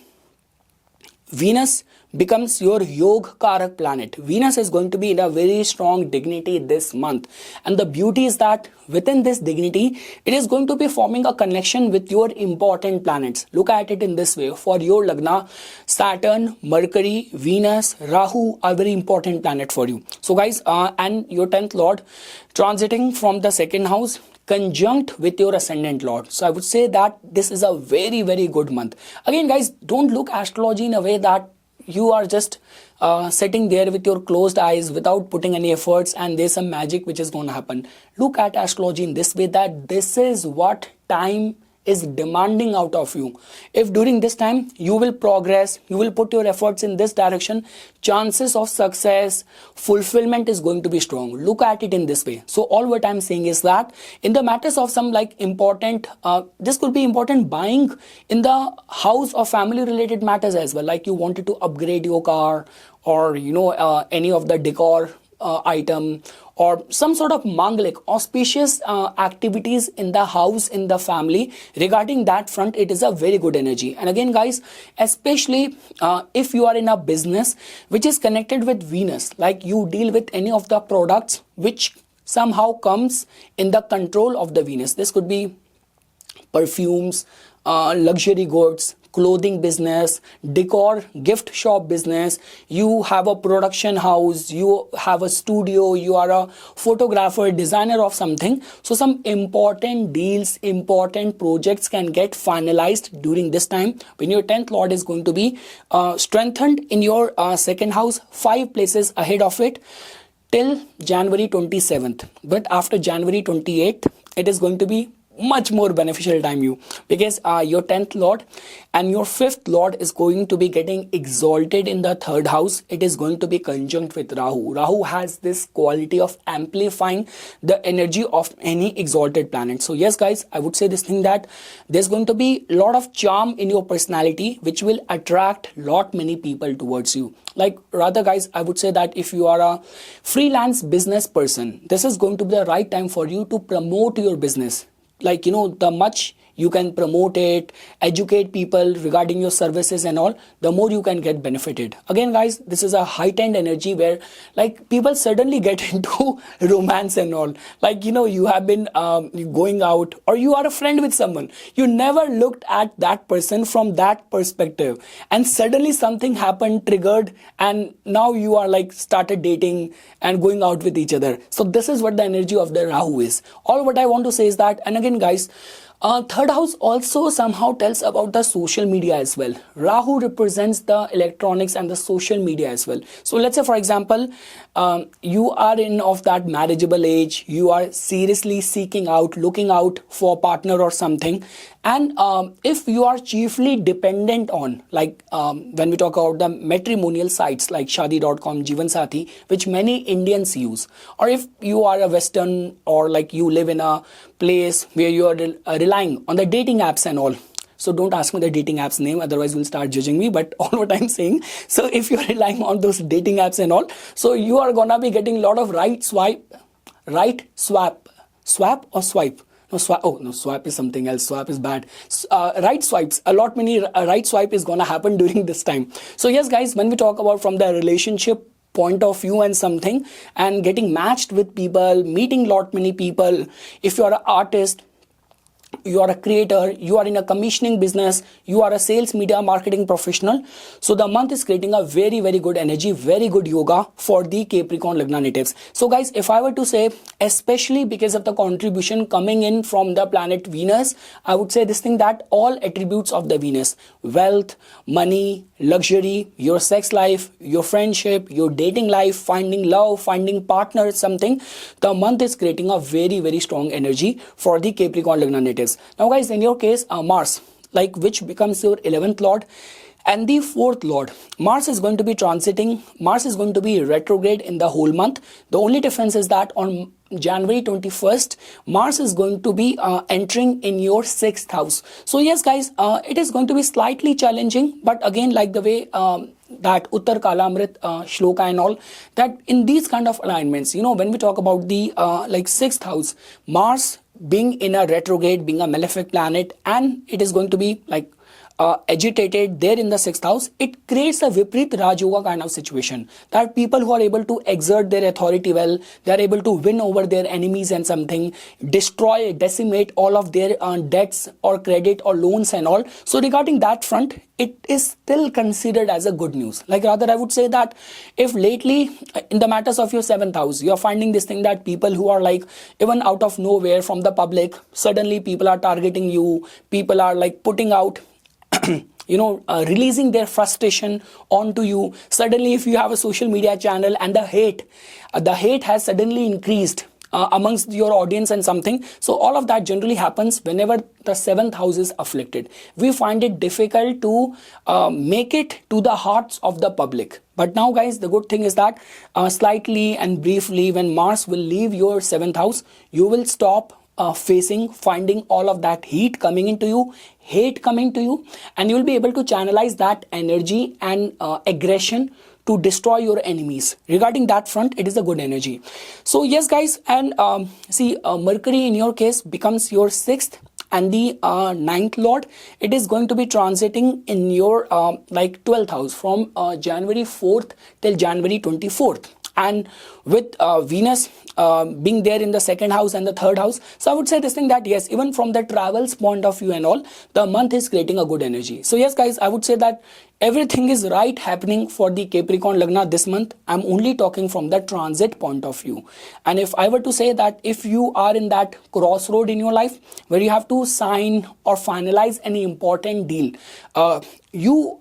Venus becomes your Yoga Karak planet. Venus is going to be in a very strong dignity this month. And the beauty is that within this dignity, it is going to be forming a connection with your important planets. Look at it in this way. For your Lagna, Saturn, Mercury, Venus, Rahu are very important planet for you. So guys, and your 10th Lord transiting from the 2nd house, conjunct with your ascendant Lord. So I would say that this is a very, very good month. Again, guys, don't look astrology in a way that you are just sitting there with your closed eyes without putting any efforts and there's some magic which is going to happen. Look at astrology in this way, that this is what time is demanding out of you. If during this time you will progress, you will put your efforts in this direction, chances of success, fulfillment is going to be strong. Look at it in this way. So all what I'm saying is that in the matters of some like important, this could be important buying in the house or family related matters as well. Like you wanted to upgrade your car or, any of the decor item, or some sort of manglik, auspicious activities in the house, in the family. Regarding that front, it is a very good energy. And again, guys, especially if you are in a business which is connected with Venus, like you deal with any of the products which somehow comes in the control of the Venus. This could be perfumes, luxury goods, clothing business, decor, gift shop business, you have a production house, you have a studio, you are a photographer, designer of something. So some important deals, important projects can get finalized during this time when your 10th Lord is going to be strengthened in your 2nd house, 5 places ahead of it till January 27th. But after January 28th, it is going to be much more beneficial time you, because your 10th lord and your 5th lord is going to be getting exalted in the 3rd house. It is going to be conjunct with Rahu has this quality of amplifying the energy of any exalted planet. So yes guys, I would say this thing that there's going to be a lot of charm in your personality which will attract lot many people towards you. Like rather guys, I would say that if you are a freelance business person, this is going to be the right time for you to promote your business. Like, the much you can promote it, educate people regarding your services and all, the more you can get benefited. Again guys, this is a heightened energy where like people suddenly get into romance and all. Like, you have been going out, or you are a friend with someone, you never looked at that person from that perspective, and suddenly something happened, triggered, and now you are like started dating and going out with each other. So this is what the energy of the Rahu is. All what I want to say is that, and again guys, 3rd house also somehow tells about the social media as well. Rahu represents the electronics and the social media as well. So let's say for example, you are in of that marriageable age, you are seriously seeking out, looking out for a partner or something, and if you are chiefly dependent on, like when we talk about the matrimonial sites like Shaadi.com, Jeevansathi, which many Indians use, or if you are a Western, or like you live in a place where you are relying on the dating apps and all. So don't ask me the dating apps name, otherwise you'll start judging me. But all what I'm saying, so if you're relying on those dating apps and all, so you are gonna be getting a lot of swap or swipe. No, swap. Oh no, swap is something else. Swap is bad. Right swipes. A lot many right swipe is gonna happen during this time. So yes, guys, when we talk about from the relationship point of view and something, and getting matched with people, meeting lot many people, if you are an artist, you are a creator, you are in a commissioning business, you are a sales media marketing professional, so the month is creating a very very good energy, very good yoga for the Capricorn Lagna natives. So guys, if I were to say, especially because of the contribution coming in from the planet Venus, I would say this thing that all attributes of the Venus, wealth, money, luxury, your sex life, your friendship, your dating life, finding love, finding partner, something, the month is creating a very very strong energy for the Capricorn Lagna natives. Now guys, in your case, Mars, like which becomes your 11th lord and the 4th lord, Mars is going to be transiting, Mars is going to be retrograde in the whole month. The only difference is that on January 21st, Mars is going to be entering in your 6th house. So yes guys, it is going to be slightly challenging, but again, like the way that Uttar Kalamrit Shloka and all, that in these kind of alignments, when we talk about the like 6th house, Mars being in a retrograde, being a malefic planet, and it is going to be like agitated there in the 6th house, it creates a Viprit Raj Yoga kind of situation, that people who are able to exert their authority well, they are able to win over their enemies and something, destroy, decimate all of their debts or credit or loans and all. So regarding that front, it is still considered as a good news. Like rather, I would say that if lately in the matters of your 7th house, you are finding this thing that people who are like even out of nowhere from the public, suddenly people are targeting you, people are like putting out releasing their frustration onto you. Suddenly, if you have a social media channel and the hate has suddenly increased amongst your audience and something. So all of that generally happens whenever the 7th house is afflicted. We find it difficult to make it to the hearts of the public. But now guys, the good thing is that slightly and briefly, when Mars will leave your 7th house, you will stop finding all of that heat coming into you, hate coming to you, and you will be able to channelize that energy and aggression to destroy your enemies. Regarding that front, it is a good energy. So yes guys, and see, Mercury in your case becomes your 6th and the 9th lord. It is going to be transiting in your like 12th house from January 4th till January 24th. And with Venus being there in the 2nd house and the 3rd house, so I would say this thing that yes, even from the travels point of view and all, the month is creating a good energy. So yes guys, I would say that everything is right happening for the Capricorn Lagna this month. I'm only talking from the transit point of view. And if I were to say that if you are in that crossroad in your life where you have to sign or finalize any important deal, you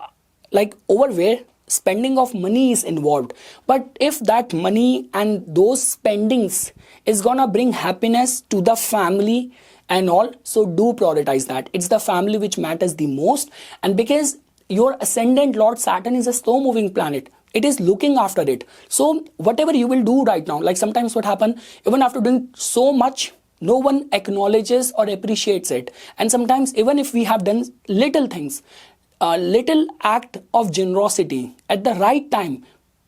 like over where spending of money is involved, but if that money and those spendings is gonna bring happiness to the family and all. So do prioritize that. It's the family which matters the most. And because your ascendant Lord Saturn is a slow moving planet, it is looking after it. So whatever you will do right now, like sometimes what happen, even after doing so much, no one acknowledges or appreciates it. And sometimes even if we have done little things, a little act of generosity at the right time,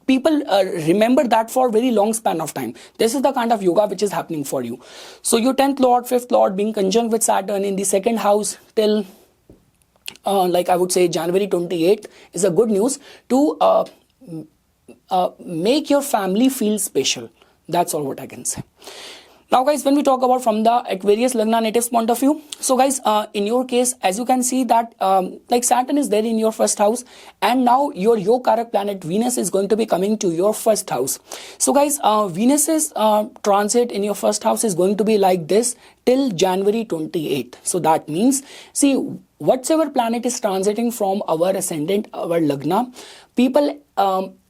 people remember that for a very long span of time. This is the kind of yoga which is happening for you. So your 10th Lord, 5th Lord being conjunct with Saturn in the second house till like I would say January 28th is a good news to make your family feel special. That's all what I can say. Now guys, when we talk about from the Aquarius Lagna natives point of view, so guys, in your case, as you can see that like Saturn is there in your first house, and now your Yogarak planet Venus is going to be coming to your first house. So guys, Venus's transit in your first house is going to be like this till January 28th. So that means, see, whatever planet is transiting from our ascendant, our Lagna, people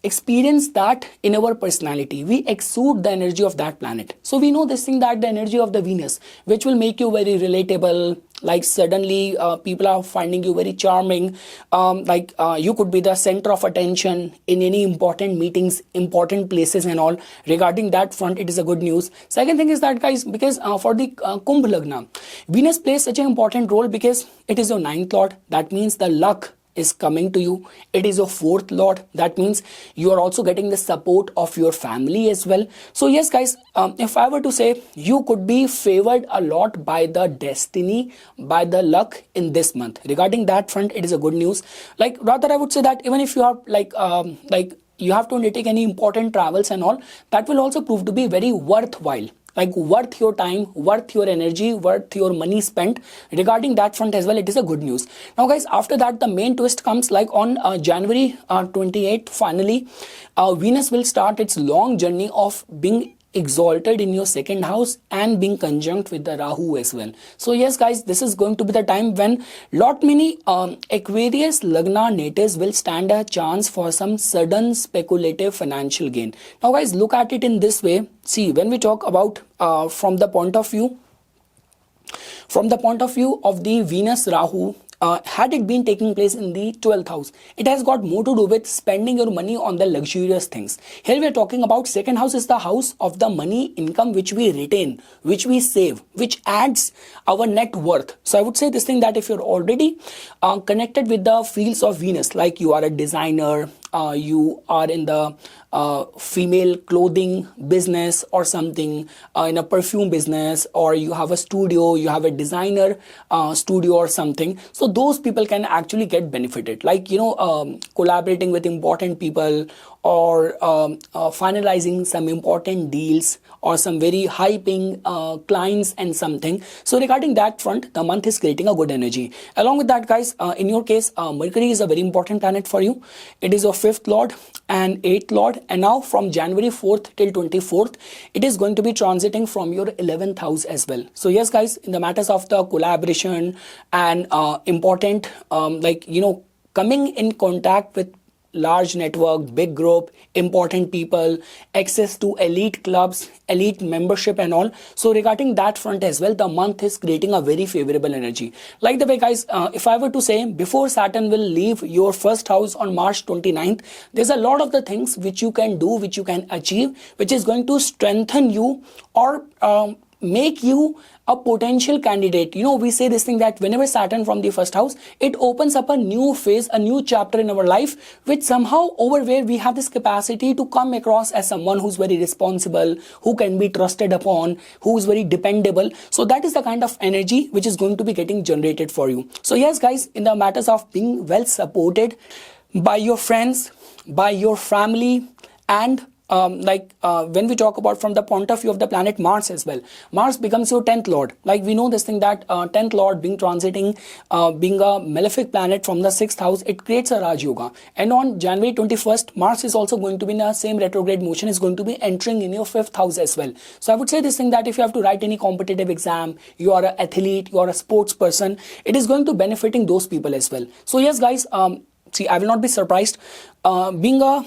experience that in our personality. We exude the energy of that planet. So we know this thing that the energy of the Venus, which will make you very relatable, like suddenly people are finding you very charming, like you could be the center of attention in any important meetings, important places and all. Regarding that front, it is a good news. Second thing is that guys, because for the Kumbh Lagna, Venus plays such an important role because it is your 9th Lord. That means the luck is coming to you. It is your 4th Lord. That means you are also getting the support of your family as well. So yes guys, if I were to say, you could be favored a lot by the destiny, by the luck in this month. Regarding that front, it is a good news. Like rather I would say that even if you are like you have to undertake any important travels and all, that will also prove to be very worthwhile. Like worth your time, worth your energy, worth your money spent. Regarding that front as well, it is a good news. Now guys, after that, the main twist comes like on January 28th, finally, Venus will start its long journey of being exalted in your second house and being conjunct with the Rahu as well. So yes guys, this is going to be the time when lot many Aquarius Lagna natives will stand a chance for some sudden speculative financial gain. Now guys, look at it in this way. See, when we talk about from the point of view of the Venus Rahu, had it been taking place in the 12th house, it has got more to do with spending your money on the luxurious things. Here we are talking about second house is the house of the money income which we retain, which we save, which adds our net worth. So I would say this thing that if you're already connected with the fields of Venus, like you are a designer, you are in the female clothing business or something, in a perfume business, or you have a studio, you have a designer studio or something. So those people can actually get benefited, like, you know, collaborating with important people or finalizing some important deals or some very high paying clients and something. So regarding that front, the month is creating a good energy. Along with that guys, in your case, Mercury is a very important planet for you. It is your 5th Lord and 8th Lord, and now from January 4th till 24th, it is going to be transiting from your 11th house as well. So yes guys, in the matters of the collaboration and important like, you know, coming in contact with large network, big group, important people, access to elite clubs, elite membership and all. So regarding that front as well, the month is creating a very favorable energy. Like the way guys, if I were to say, before Saturn will leave your first house on March 29th, there's a lot of the things which you can do, which you can achieve, which is going to strengthen you or make you a potential candidate. You know, we say this thing that whenever Saturn from the first house, it opens up a new phase, a new chapter in our life, which somehow over where we have this capacity to come across as someone who's very responsible, who can be trusted upon, who is very dependable. So that is the kind of energy which is going to be getting generated for you. So yes guys, in the matters of being well supported by your friends, by your family, and when we talk about from the point of view of the planet Mars as well, Mars becomes your 10th Lord. Like we know this thing that 10th Lord being transiting, being a malefic planet from the 6th house, it creates a Raj Yoga. And on January 21st, Mars is also going to be in the same retrograde motion, is going to be entering in your 5th house as well. So I would say this thing that if you have to write any competitive exam, you are an athlete, you are a sports person, it is going to benefiting those people as well. So yes guys, see, I will not be surprised being a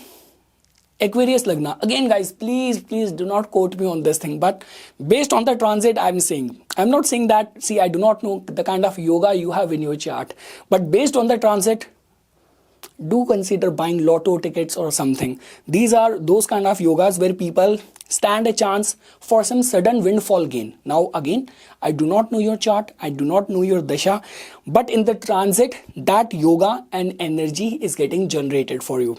Aquarius Lagna. Again, guys, please do not quote me on this thing. But based on the transit, I'm saying, I'm not saying that, see, I do not know the kind of yoga you have in your chart. But based on the transit, do consider buying lotto tickets or something. These are those kind of yogas where people stand a chance for some sudden windfall gain. Now again, I do not know your chart, I do not know your dasha, but in the transit, that yoga and energy is getting generated for you.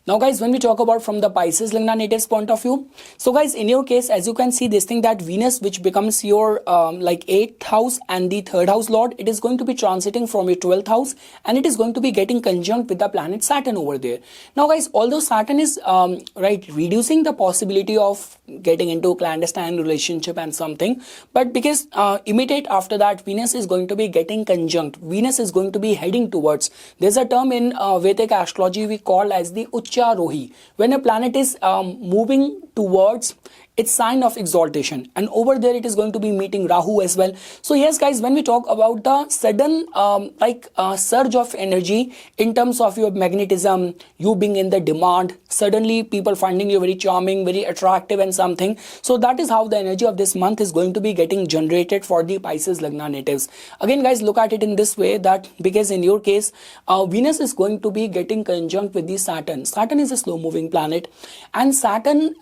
Now guys, when we talk about from the Pisces Lagna natives point of view, so guys, in your case, as you can see this thing, that Venus, which becomes your like 8th house and the 3rd house lord, it is going to be transiting from your 12th house, and it is going to be getting conjunct with the planet Saturn over there. Now guys, although Saturn is right, reducing the possibility of getting into a clandestine relationship and something, but because immediate after that, Venus is going to be getting conjunct, Venus is going to be heading towards, there's a term in Vedic astrology we call as the Ucharohi. When a planet is moving towards its sign of exaltation, and over there it is going to be meeting Rahu as well. So yes guys, when we talk about the sudden surge of energy in terms of your magnetism, you being in the demand, suddenly people finding you very charming, very attractive and something, so that is how the energy of this month is going to be getting generated for the Pisces Lagna natives. Again guys, look at it in this way, that because in your case Venus is going to be getting conjunct with the Saturn. Saturn is a slow moving planet, and Saturn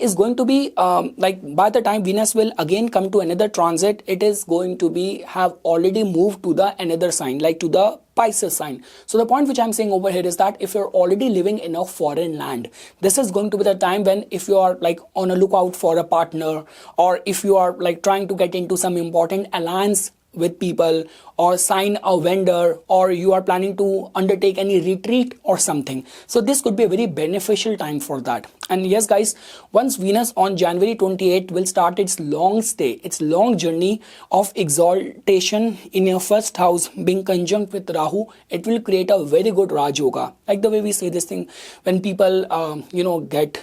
is going to be by the time Venus will again come to another transit, it is going to be have already moved to the another sign, like to the Pisces sign. So the point which I'm saying over here is that if you're already living in a foreign land, this is going to be the time when, if you are like on a lookout for a partner, or if you are like trying to get into some important alliance with people, or sign a vendor, or you are planning to undertake any retreat or something, so this could be a very beneficial time for that. And yes guys, once Venus on January 28th will start its long stay, its long journey of exaltation in your 1st house being conjunct with Rahu, it will create a very good Raj Yoga. Like the way we say this thing, when people get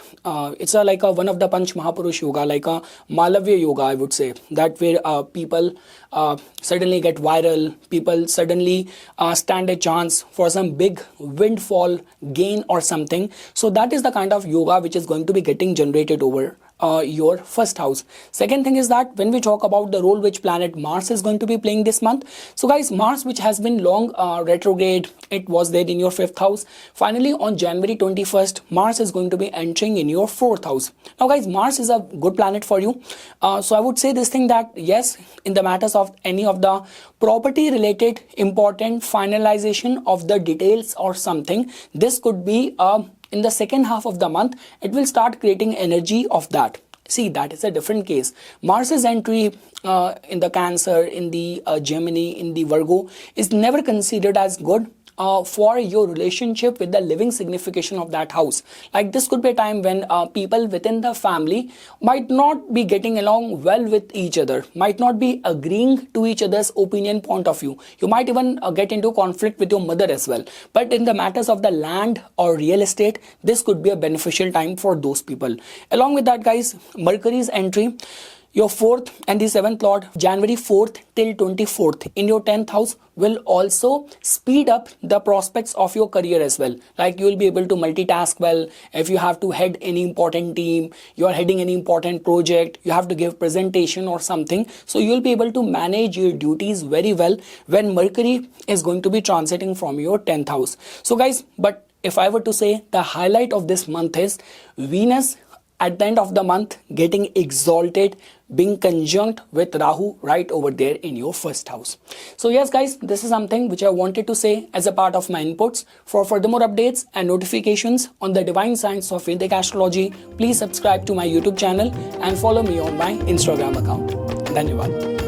it's a like a one of the Panch Mahapurush Yoga, like a Malavya Yoga, I would say, that where people suddenly get viral, people suddenly stand a chance for some big windfall gain or something. So that is the kind of yoga which is going to be getting generated over your 1st house. Second thing is that when we talk about the role which planet Mars is going to be playing this month, so guys, Mars, which has been long retrograde, it was there in your 5th house. Finally on January 21st, Mars is going to be entering in your 4th house. Now guys, Mars is a good planet for you, so I would say this thing, that yes, in the matters of any of the property related important finalization of the details or something, this could be in the 2nd half of the month, it will start creating energy of that. See, that is a different case. Mars's entry in the Cancer, in the Gemini, in the Virgo is never considered as good for your relationship with the living signification of that house. Like this could be a time when people within the family might not be getting along well with each other, might not be agreeing to each other's opinion, point of view. You might even get into conflict with your mother as well. But in the matters of the land or real estate, this could be a beneficial time for those people. Along with that guys, Mercury's entry, your 4th and the 7th lord, January 4th till 24th in your 10th house, will also speed up the prospects of your career as well. Like you will be able to multitask well. If you have to head any important team, you are heading any important project, you have to give presentation or something, so you will be able to manage your duties very well when Mercury is going to be transiting from your 10th house. So guys, but if I were to say, the highlight of this month is Venus at the end of the month getting exalted, being conjunct with Rahu right over there in your 1st house. So yes guys, this is something which I wanted to say as a part of my inputs. For furthermore updates and notifications on the divine science of Vedic astrology, please subscribe to my YouTube channel and follow me on my Instagram account. Dhanyavad.